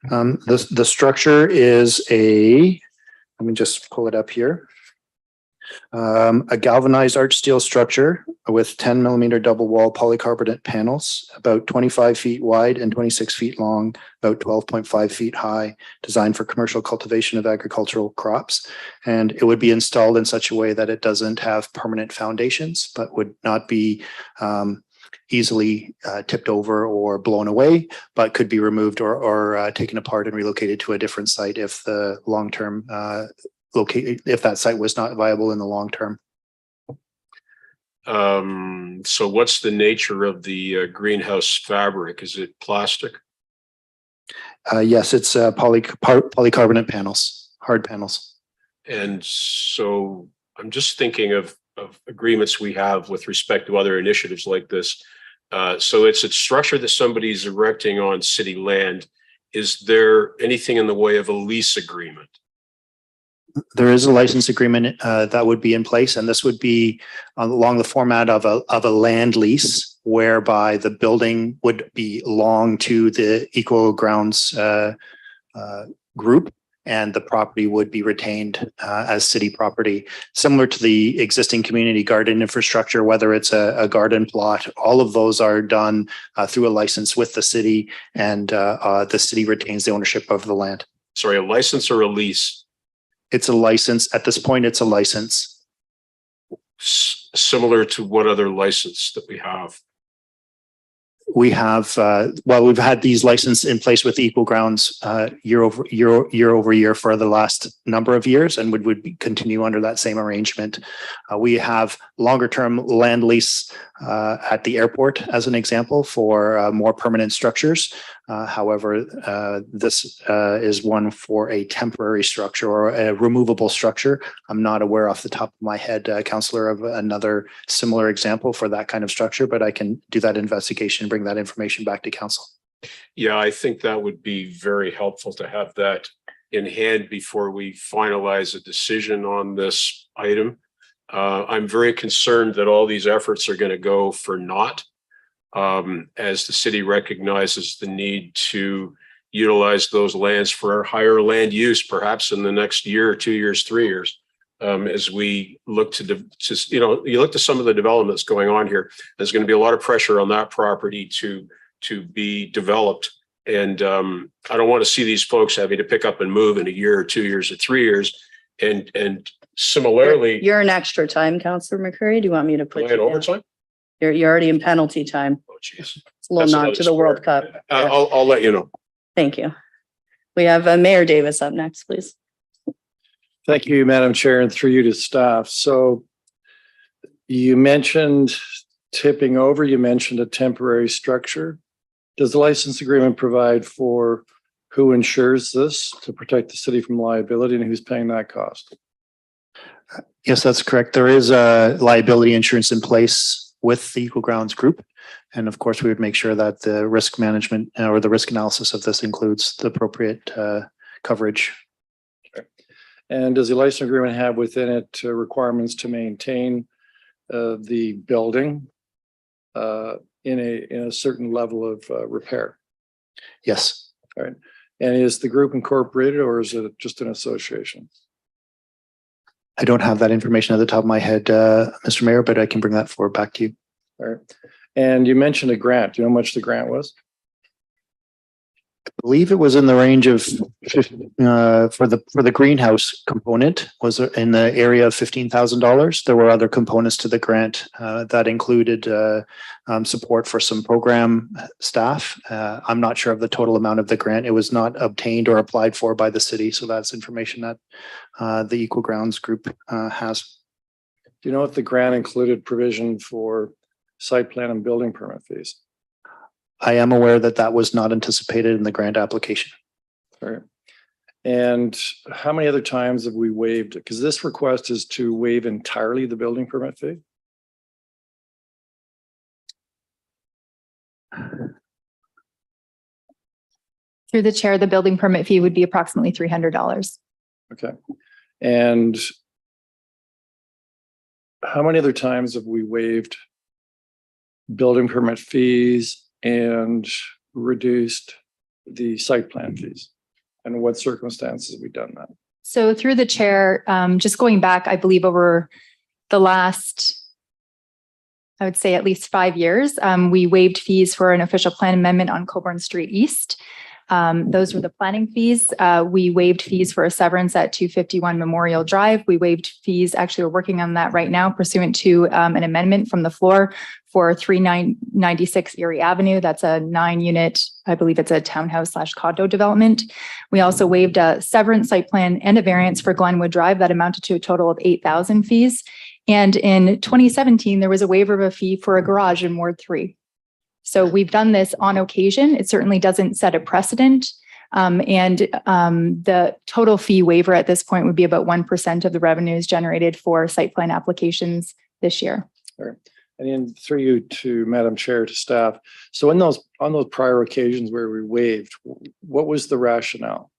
The structure is let me just pull it up here. A galvanized arch steel structure with 10 millimeter double wall polycarbonate panels, about 25 feet wide and 26 feet long, about 12.5 feet high, designed for commercial cultivation of agricultural crops. And it would be installed in such a way that it doesn't have permanent foundations, but would not be easily tipped over or blown away, but could be removed or taken apart and relocated to a different site if the long-term if that site was not viable in the long term. So what's the nature of the greenhouse fabric? Is it plastic? Yes, it's polycarbonate panels, hard panels. And so I'm just thinking of agreements we have with respect to other initiatives like this. So it's a structure that somebody's erecting on city land. Is there anything in the way of a lease agreement? There is a license agreement that would be in place, and this would be along the format of a land lease, whereby the building would belong to the Eco Grounds group, and the property would be retained as city property, similar to the existing community garden infrastructure, whether it's a garden plot. All of those are done through a license with the city, and the city retains the ownership of the land. Sorry, a license or a lease? It's a license. At this point, it's a license. Similar to what other license that we have? We have, we've had these licenses in place with Equal Grounds year over year for the last number of years, and would continue under that same arrangement. We have longer term land lease at the airport as an example for more permanent structures. However, this is one for a temporary structure or a removable structure. I'm not aware off the top of my head, Councillor, of another similar example for that kind of structure, but I can do that investigation and bring that information back to council. Yeah, I think that would be very helpful to have that in hand before we finalize a decision on this item. I'm very concerned that all these efforts are going to go for naught, as the city recognizes the need to utilize those lands for higher land use, perhaps in the next year, 2 years, 3 years. As we look to you look to some of the developments going on here, there's going to be a lot of pressure on that property to be developed. And I don't want to see these folks having to pick up and move in a year or 2 years or 3 years. And similarly, You're in extra time, Councillor McCurry. Do you want me to put you overtime? You're already in penalty time. Oh, jeez. It's a little nod to the World Cup. I'll let you know. Thank you. We have Mayor Davis up next, please. Thank you, Madam Chair, and through you to staff. So you mentioned tipping over, you mentioned a temporary structure. Does the license agreement provide for who insures this to protect the city from liability and who's paying that cost? Yes, that's correct. There is a liability insurance in place with the Equal Grounds Group. And of course, we would make sure that the risk management or the risk analysis of this includes the appropriate coverage. Okay. And does the license agreement have within it requirements to maintain the building in a certain level of repair? Yes. All right. And is the group incorporated or is it just an association? I don't have that information at the top of my head, Mr. Mayor, but I can bring that forward back to you. All right. And you mentioned a grant. Do you know how much the grant was? I believe it was in the range of for the greenhouse component was in the area of $15,000. There were other components to the grant that included support for some program staff. I'm not sure of the total amount of the grant. It was not obtained or applied for by the city, so that's information that the Equal Grounds Group has. Do you know if the grant included provision for site plan and building permit fees? I am aware that that was not anticipated in the grant application. All right. And how many other times have we waived it? Because this request is to waive entirely the building permit fee. Through the chair, the building permit fee would be approximately $300. Okay. And how many other times have we waived building permit fees and reduced the site plan fees? And what circumstances have we done that? So through the chair, just going back, I believe over the last, I would say at least 5 years, we waived fees for an official plan amendment on Coburn Street East. Those were the planning fees. We waived fees for a severance at 251 Memorial Drive. We waived fees. Actually, we're working on that right now pursuant to an amendment from the floor for 3996 Erie Avenue. That's a 9-unit, I believe it's a townhouse / condo development. We also waived a severance site plan and a variance for Glenwood Drive that amounted to a total of 8,000 fees. And in 2017, there was a waiver of a fee for a garage in Ward 3. So we've done this on occasion. It certainly doesn't set a precedent. The total fee waiver at this point would be about 1% of the revenues generated for site plan applications this year. All right. And then through you to Madam Chair, to staff. So on those prior occasions where we waived, what was the rationale?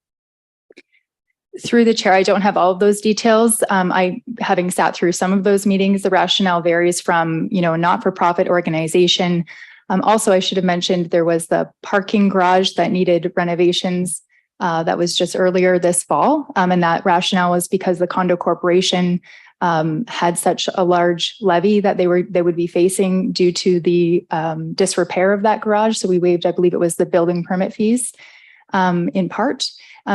Through the chair, I don't have all of those details. Having sat through some of those meetings, the rationale varies from, a not-for-profit organization. Also, I should have mentioned there was the parking garage that needed renovations. That was just earlier this fall. And that rationale was because the condo corporation had such a large levy that they would be facing due to the disrepair of that garage. So we waived, I believe it was the building permit fees in part.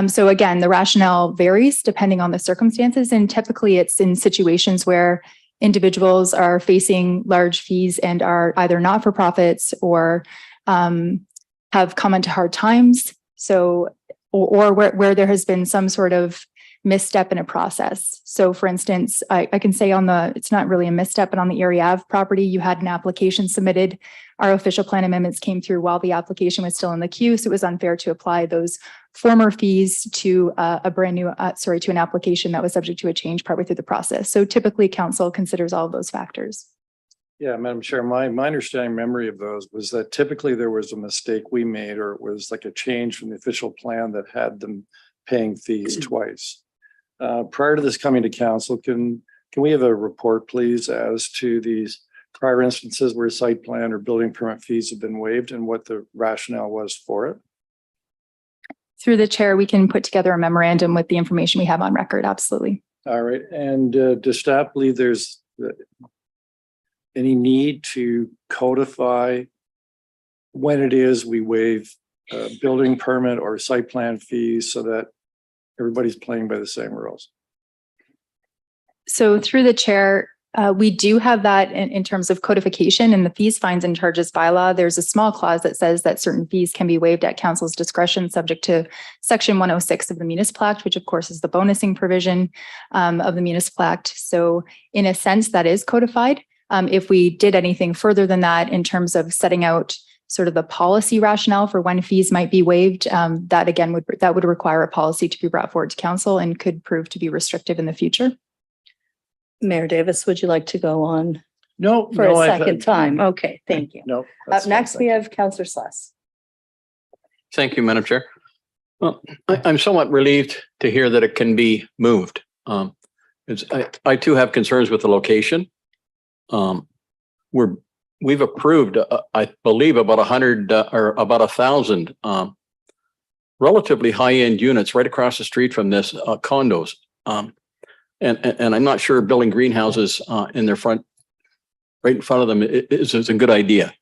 So again, the rationale varies depending on the circumstances. And typically it's in situations where individuals are facing large fees and are either not-for-profits or have come into hard times. So, or where there has been some sort of misstep in a process. So for instance, I can say it's not really a misstep, but on the Erie Ave property, you had an application submitted. Our official plan amendments came through while the application was still in the queue. So it was unfair to apply those former fees to a brand new, to an application that was subject to a change partway through the process. So typically council considers all of those factors. Yeah, Madam Chair, my understanding memory of those was that typically there was a mistake we made, or it was like a change from the official plan that had them paying fees twice. Prior to this coming to council, can we have a report, please, as to these prior instances where site plan or building permit fees have been waived and what the rationale was for it? Through the chair, we can put together a memorandum with the information we have on record. Absolutely. All right. And does staff believe there's any need to codify when it is we waive building permit or site plan fees so that everybody's playing by the same rules? So through the chair, we do have that in terms of codification in the fees, fines, and charges bylaw. There's a small clause that says that certain fees can be waived at council's discretion, subject to section 106 of the Municipal Act, which of course is the bonusing provision of the Municipal Act. So in a sense, that is codified. If we did anything further than that in terms of setting out sort of the policy rationale for when fees might be waived, that again would require a policy to be brought forward to council and could prove to be restrictive in the future. Mayor Davis, would you like to go on? No, For a second time. Okay, thank you. No. Up next, we have Councillor Sless. Thank you, Madam Chair. Well, I'm somewhat relieved to hear that it can be moved. I too have concerns with the location. We've approved, I believe, about 100 or about 1,000 relatively high-end units right across the street from this condos. And I'm not sure building greenhouses in their front, right in front of them is a good idea.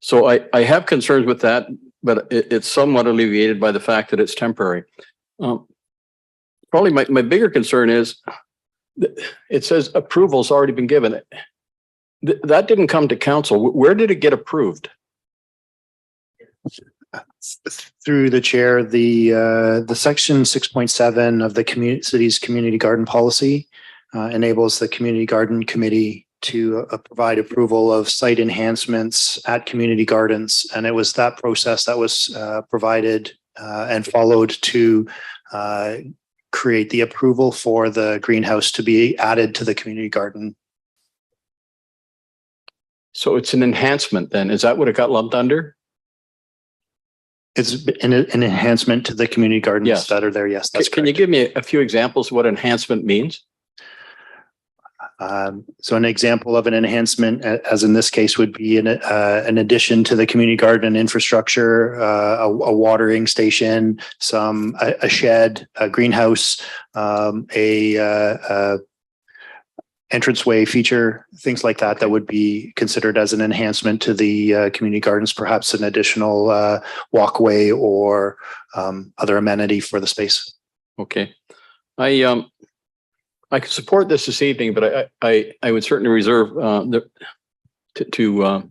So I have concerns with that, but it's somewhat alleviated by the fact that it's temporary. Probably my bigger concern is it says approval's already been given. That didn't come to council. Where did it get approved? Through the chair, the section 6.7 of the city's community garden policy enables the community garden committee to provide approval of site enhancements at community gardens. And it was that process that was provided and followed to create the approval for the greenhouse to be added to the community garden. So it's an enhancement then. Is that what it got lumped under? It's an enhancement to the community gardens that are there. Yes, that's Can you give me a few examples of what enhancement means? So an example of an enhancement, as in this case, would be an addition to the community garden infrastructure, a watering station, a shed, a greenhouse, a entranceway feature, things like that, that would be considered as an enhancement to the community gardens, perhaps an additional walkway or other amenity for the space. Okay. I could support this evening, but I would certainly reserve to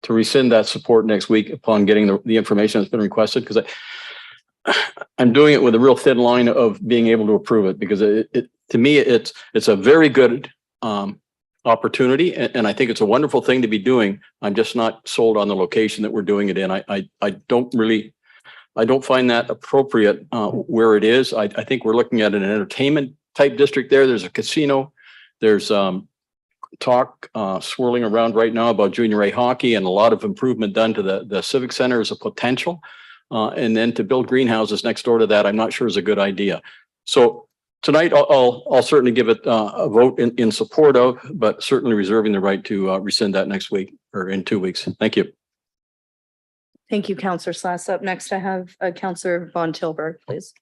rescind that support next week upon getting the information that's been requested, because I'm doing it with a real thin line of being able to approve it, because to me it's a very good opportunity, and I think it's a wonderful thing to be doing. I'm just not sold on the location that we're doing it in. I don't find that appropriate where it is. I think we're looking at an entertainment type district there. There's a casino, there's talk swirling around right now about junior A hockey and a lot of improvement done to the civic center as a potential. And then to build greenhouses next door to that, I'm not sure is a good idea. So tonight, I'll certainly give it a vote in support of, but certainly reserving the right to rescind that next week or in 2 weeks. Thank you. Thank you, Counselor Slass. Up next, I have Counselor Von Tilburg, please.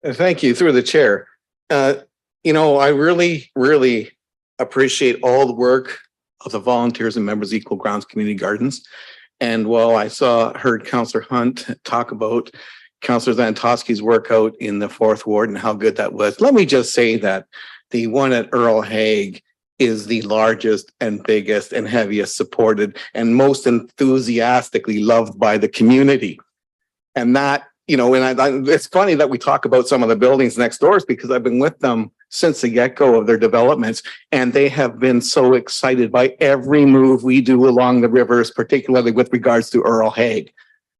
Thank you, through the chair. You know, I really appreciate all the work of the volunteers and members of Equal Grounds Community Gardens. And while I heard Councillor Hunt talk about Councillor Zantowski's work out in the 4th Ward and how good that was, let me just say that the one at Earl Hague is the largest and biggest and heaviest supported and most enthusiastically loved by the community. And that, you know, and it's funny that we talk about some of the buildings next doors because I've been with them since the get-go of their developments, and they have been so excited by every move we do along the rivers, particularly with regards to Earl Hague.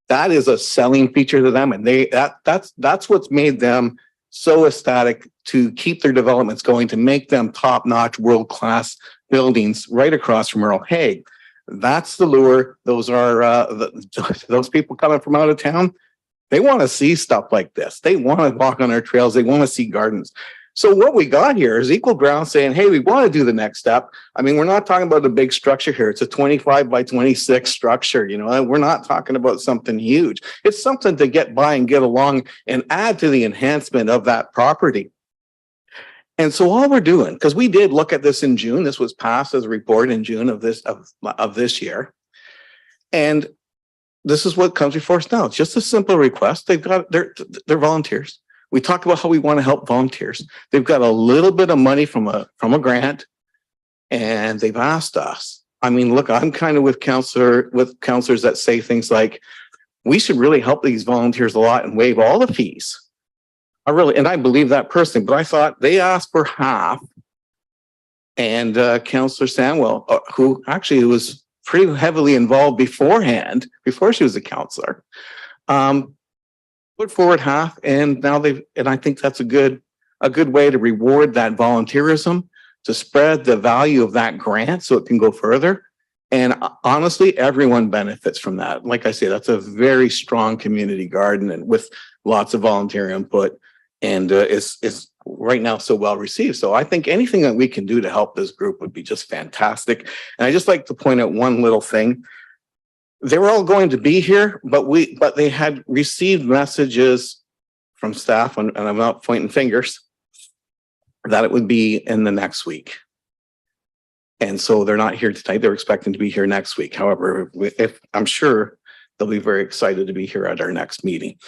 That is a selling feature to them, and that's what's made them so ecstatic to keep their developments going, to make them top-notch, world-class buildings right across from Earl Hague. That's the lure. Those are those people coming from out of town. They want to see stuff like this. They want to walk on our trails. They want to see gardens. So what we got here is Equal Ground saying, hey, we want to do the next step. I mean, we're not talking about a big structure here. It's a 25 by 26 structure. You know, we're not talking about something huge. It's something to get by and get along and add to the enhancement of that property. And so all we're doing, because we did look at this in June, this was passed as a report in June of this year. And this is what comes before us now. It's just a simple request. They've got they're volunteers. We talked about how we want to help volunteers. They've got a little bit of money from a grant, and they've asked us. I mean, look, I'm kind of with counselors that say things like, we should really help these volunteers a lot and waive all the fees. I believe that personally, but I thought they asked for half. And Councillor Sandwell, who actually was pretty heavily involved beforehand, before she was a councillor, put forward half, and now and I think that's a good way to reward that volunteerism, to spread the value of that grant so it can go further. And honestly, everyone benefits from that. Like I say, that's a very strong community garden and with lots of volunteer input, and is right now so well received. So I think anything that we can do to help this group would be just fantastic. And I just like to point out one little thing. They were all going to be here, but they had received messages from staff, and I'm not pointing fingers, that it would be in the next week. And so they're not here tonight. They're expecting to be here next week. However, if I'm sure they'll be very excited to be here at our next meeting.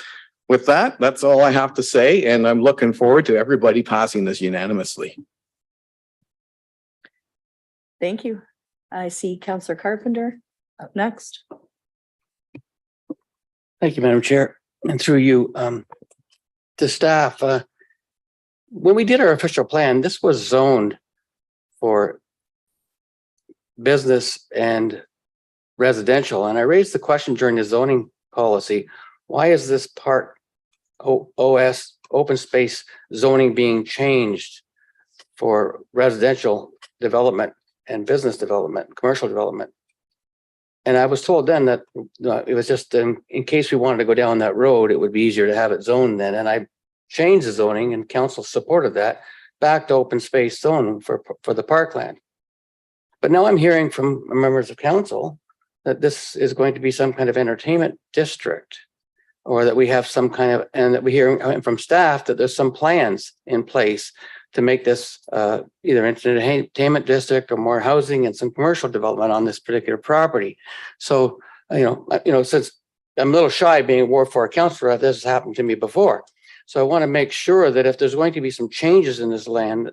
With that, that's all I have to say, and I'm looking forward to everybody passing this unanimously. Thank you. I see Counselor Carpenter up next. Thank you, Madam Chair. And through you to staff, when we did our official plan, this was zoned for business and residential. And I raised the question during the zoning policy, why is this part OS open space zoning being changed for residential development and business development, commercial development? And I was told then that it was just in case we wanted to go down that road, it would be easier to have it zoned then. And I changed the zoning, and council supported that, back to open space zone for the parkland. But now I'm hearing from members of council that this is going to be some kind of entertainment district, or that we have some kind of, and that we hear from staff that there's some plans in place to make this either entertainment district or more housing and some commercial development on this particular property. So, you know, since I'm a little shy being a Ward 4 councillor, this has happened to me before. So I want to make sure that if there's going to be some changes in this land,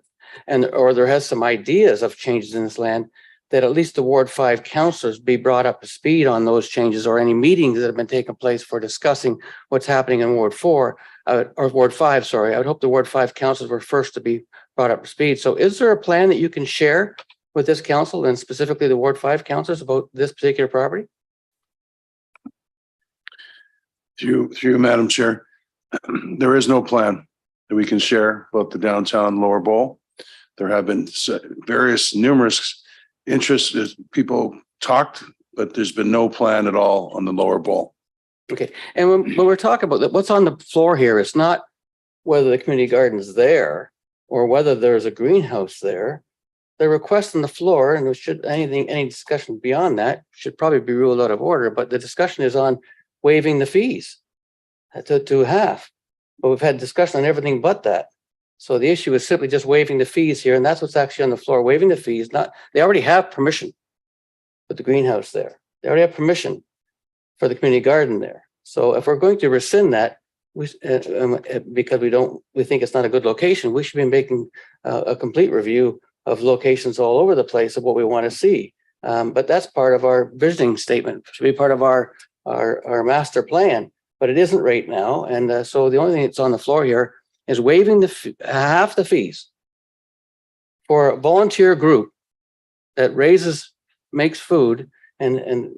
or there has some ideas of changes in this land, that at least the Ward 5 councillors be brought up to speed on those changes, or any meetings that have been taking place for discussing what's happening in Ward 4 or Ward 5. Sorry, I would hope the Ward 5 councillors were first to be brought up to speed. So is there a plan that you can share with this council, and specifically the Ward 5 councillors, about this particular property? Through you, Madam Chair, there is no plan that we can share about the downtown Lower Bowl. There have been numerous interests as people talked, but there's been no plan at all on the lower bowl. Okay, and when we're talking about that, what's on the floor here, it's not whether the community garden is there or whether there's a greenhouse there. The request on the floor, and any discussion beyond that should probably be ruled out of order, but the discussion is on waiving the fees to half. But we've had discussion on everything but that. So the issue is simply just waiving the fees here, and that's what's actually on the floor, waiving the fees. They already have permission for the greenhouse there. They already have permission for the community garden there. So if we're going to rescind that, because we think it's not a good location, we should be making a complete review of locations all over the place of what we want to see. But that's part of our visioning statement, should be part of our master plan, but it isn't right now. And so the only thing that's on the floor here is waiving half the fees for a volunteer group that makes food and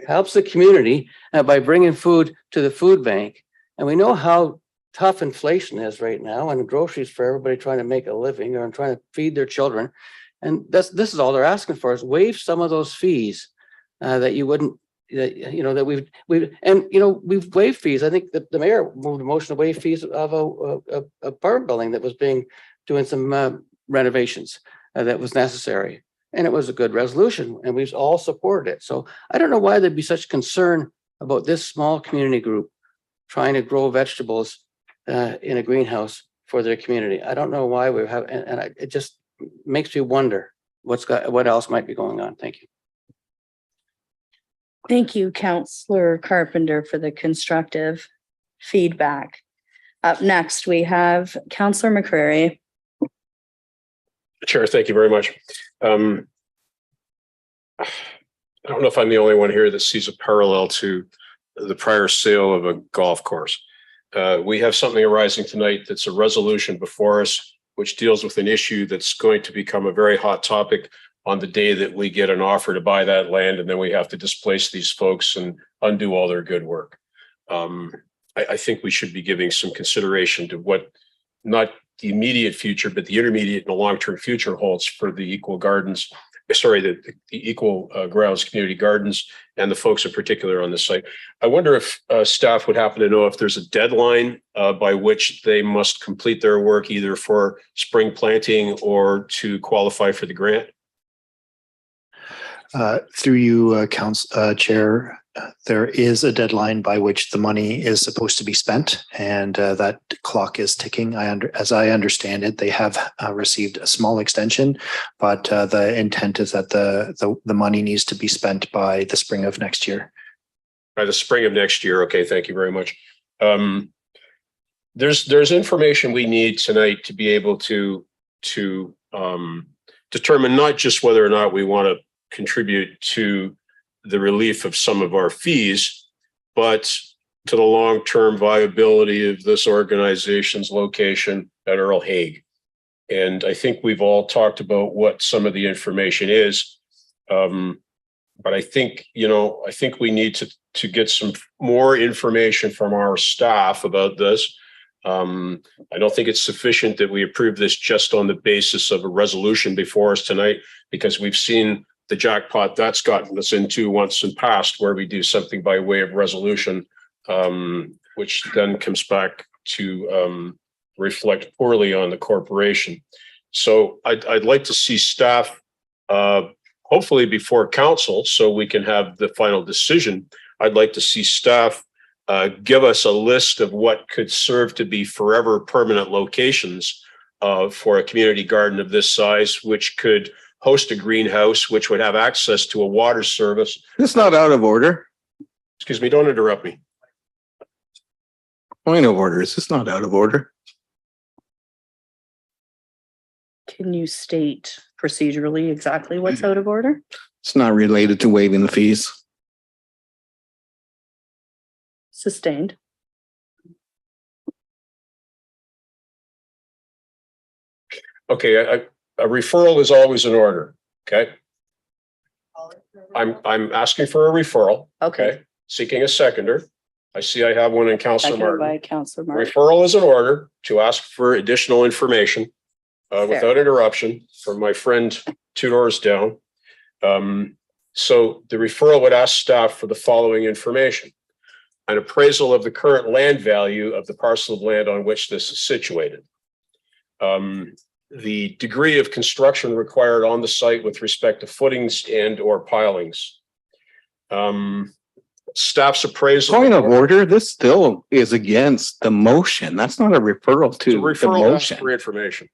helps the community by bringing food to the food bank. And we know how tough inflation is right now, and groceries for everybody trying to make a living or trying to feed their children. And this is all they're asking for, is waive some of those fees that you wouldn't, that we've waived fees. I think that the mayor moved a motion to waive fees of a apartment building that was doing some renovations that was necessary. And it was a good resolution, and we've all supported it. So I don't know why there'd be such concern about this small community group trying to grow vegetables in a greenhouse for their community. I don't know why we have, and it just makes me wonder what else might be going on. Thank you. Thank you, Councillor Carpenter, for the constructive feedback. Up next, we have Councillor McCreary. Chair, thank you very much. I don't know if I'm the only one here that sees a parallel to the prior sale of a golf course. We have something arising tonight that's a resolution before us, which deals with an issue that's going to become a very hot topic on the day that we get an offer to buy that land, and then we have to displace these folks and undo all their good work. I think we should be giving some consideration to what not the immediate future, but the intermediate and the long-term future holds for the Equal Gardens, the Equal Grounds Community Gardens, and the folks in particular on the site. I wonder if staff would happen to know if there's a deadline by which they must complete their work, either for spring planting or to qualify for the grant. Through you, Chair, there is a deadline by which the money is supposed to be spent, and that clock is ticking. As I understand it, they have received a small extension, but the intent is that the money needs to be spent by the spring of next year. By the spring of next year. Okay, thank you very much. There's information we need tonight to be able to determine not just whether or not we want to contribute to the relief of some of our fees, but to the long-term viability of this organization's location at Earl Hague. And I think we've all talked about what some of the information is. But I think we need to get some more information from our staff about this. I don't think it's sufficient that we approve this just on the basis of a resolution before us tonight, because we've seen the jackpot that's gotten us into once in past, where we do something by way of resolution, which then comes back to reflect poorly on the corporation. So I'd like to see staff, hopefully before council, so we can have the final decision. I'd like to see staff give us a list of what could serve to be forever permanent locations for a community garden of this size, which could host a greenhouse, which would have access to a water service. It's not out of order. Excuse me, don't interrupt me. Point of order. Is this not out of order? Can you state procedurally exactly what's out of order? It's not related to waiving the fees. Sustained. Okay, a referral is always in order. Okay. I'm asking for a referral. Okay. Seeking a seconder. I see I have one in Councillor Seconded by Martin. Councillor Martin. Referral is in order to ask for additional information. without interruption from my friend two doors down. So the referral would ask staff for the following information: an appraisal of the current land value of the parcel of land on which this is situated. The degree of construction required on the site with respect to footings and or pilings. Staff's appraisal. Point of order, this still is against the motion. That's not a referral to the Referral asks motion. for information.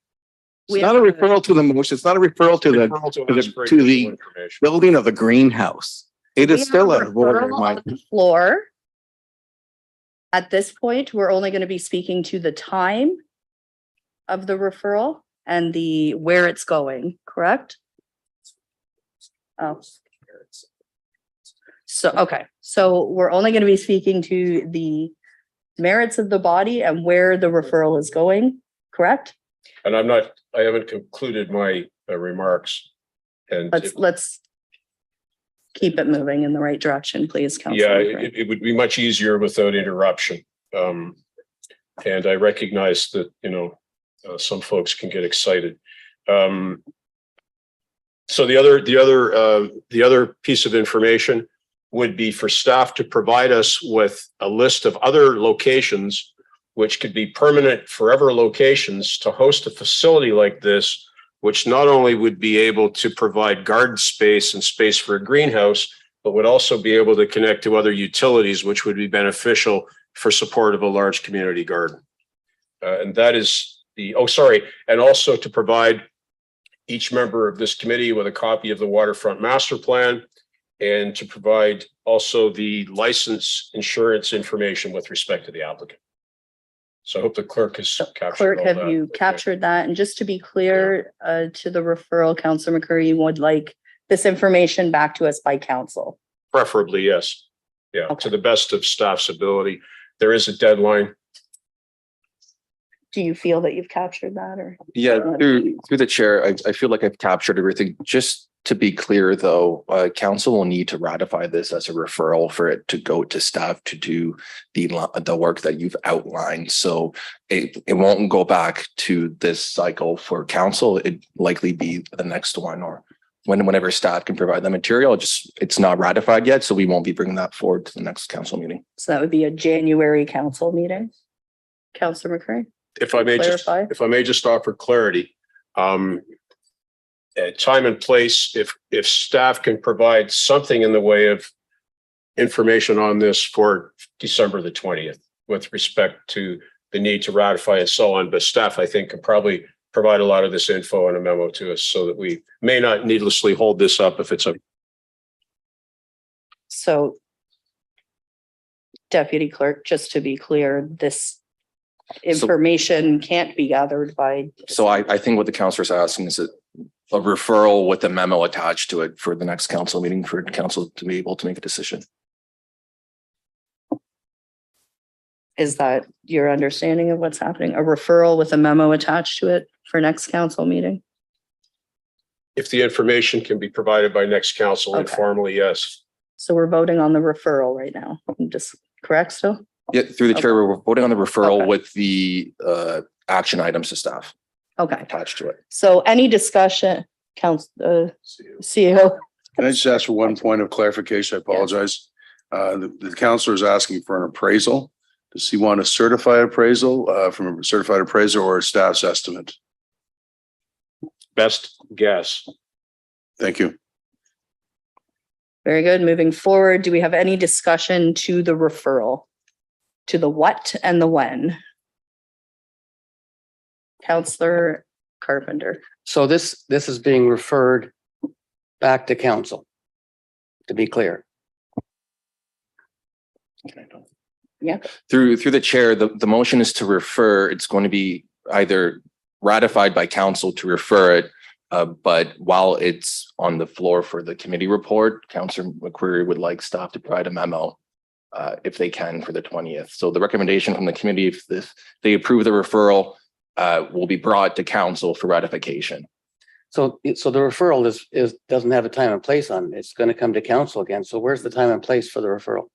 It's not a referral to the motion. It's not a referral to the, Referral to to ask for the, to the additional information. building of the greenhouse. It We is have still a a order, referral Mike. on the floor. At this point, we're only going to be speaking to the time of the referral and the where it's going, correct? Oh. So, okay, so we're only going to be speaking to the merits of the body and where the referral is going, correct? And I haven't concluded my remarks. And Let's keep it moving in the right direction, please, Councilor. yeah, it would be much easier without interruption. And I recognize that, some folks can get excited. So the other piece of information would be for staff to provide us with a list of other locations, which could be permanent forever locations to host a facility like this, which not only would be able to provide garden space and space for a greenhouse, but would also be able to connect to other utilities, which would be beneficial for support of a large community garden. And that is and also to provide each member of this committee with a copy of the waterfront master plan, and to provide also the license insurance information with respect to the applicant. So I hope the clerk has captured Clerk, all have that. you captured that? And just to be clear, to the referral, Councilor McCurry, you would like this information back to us by council? Preferably, yes. Yeah, to the best of staff's ability. There is a deadline. Do you feel that you've captured that or? Yeah, through the chair, I feel like I've captured everything. Just to be clear, though, council will need to ratify this as a referral for it to go to staff to do the work that you've outlined. So it won't go back to this cycle for council. It'd likely be the next one, or whenever staff can provide the material. It's not ratified yet, so we won't be bringing that forward to the next council meeting. So that would be a January council meeting? Councilor McCurry? If I may just offer clarity, time and place, if staff can provide something in the way of information on this for December the 20th, with respect to the need to ratify and so on, but staff, I think, can probably provide a lot of this info in a memo to us so that we may not needlessly hold this up if it's a. So, Deputy Clerk, just to be clear, this information can't be gathered by. So I think what the councilor is asking is a referral with a memo attached to it for the next council meeting for council to be able to make a decision. Is that your understanding of what's happening? A referral with a memo attached to it for next council meeting? If the information can be provided by next council informally, yes. So we're voting on the referral right now. I'm just correct still? Yeah, through the chair, we're voting on the referral with the action items to staff Okay. attached to it. So any discussion, CEO? Can I just ask for one point of clarification? I apologize. The counselor is asking for an appraisal. Does he want a certified appraisal from a certified appraiser or a staff's estimate? Best guess. Thank you. Very good. Moving forward, do we have any discussion to the referral? To the what and the when? Councillor Carpenter. So this is being referred back to council, to be clear. Yeah. Through the chair, the motion is to refer. It's going to be either ratified by council to refer it, but while it's on the floor for the committee report, Councillor McCreary would like staff to provide a memo if they can for the 20th. So the recommendation from the committee, if they approve the referral, will be brought to council for ratification. So the referral doesn't have a time and place on it. It's going to come to council again. So where's the time and place for the referral?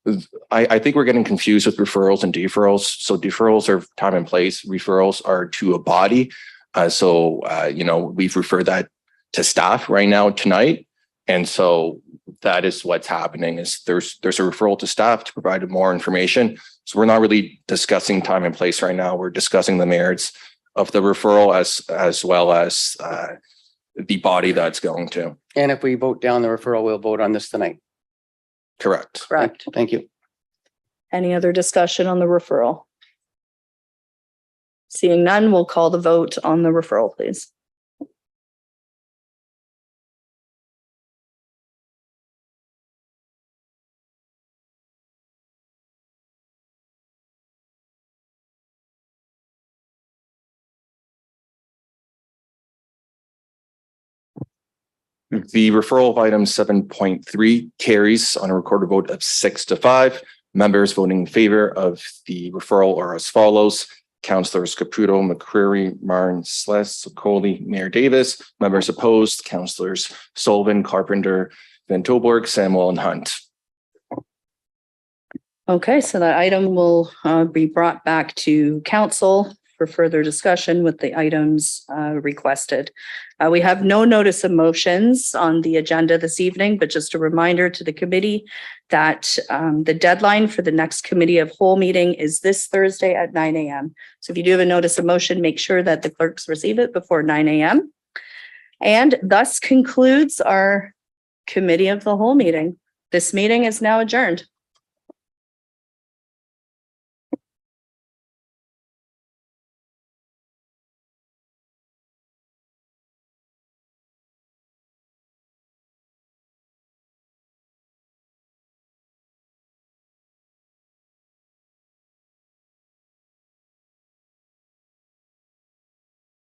I think we're getting confused with referrals and deferrals. So deferrals are time and place. Referrals are to a body. We've referred that to staff right now tonight. And so that is what's happening is there's a referral to staff to provide more information. So we're not really discussing time and place right now. We're discussing the merits of the referral as well as the body that's going to. And if we vote down the referral, we'll vote on this tonight. Correct. Correct. Thank you. Any other discussion on the referral? Seeing none, we'll call the vote on the referral, please. The referral of item 7.3 carries on a recorded vote of 6-5. Members voting in favor of the referral are as follows. Councillors Caputo, McCreary, Martin, Sless, Sokoli, Mayor Davis. Members opposed, Councillors Sullivan, Carpenter, Van Tilburg, Samuel, and Hunt. Okay, so that item will be brought back to council for further discussion with the items requested. We have no notice of motions on the agenda this evening, but just a reminder to the committee that the deadline for the next committee of whole meeting is this Thursday at 9 a.m. So if you do have a notice of motion, make sure that the clerks receive it before 9 a.m. And thus concludes our committee of the whole meeting. This meeting is now adjourned.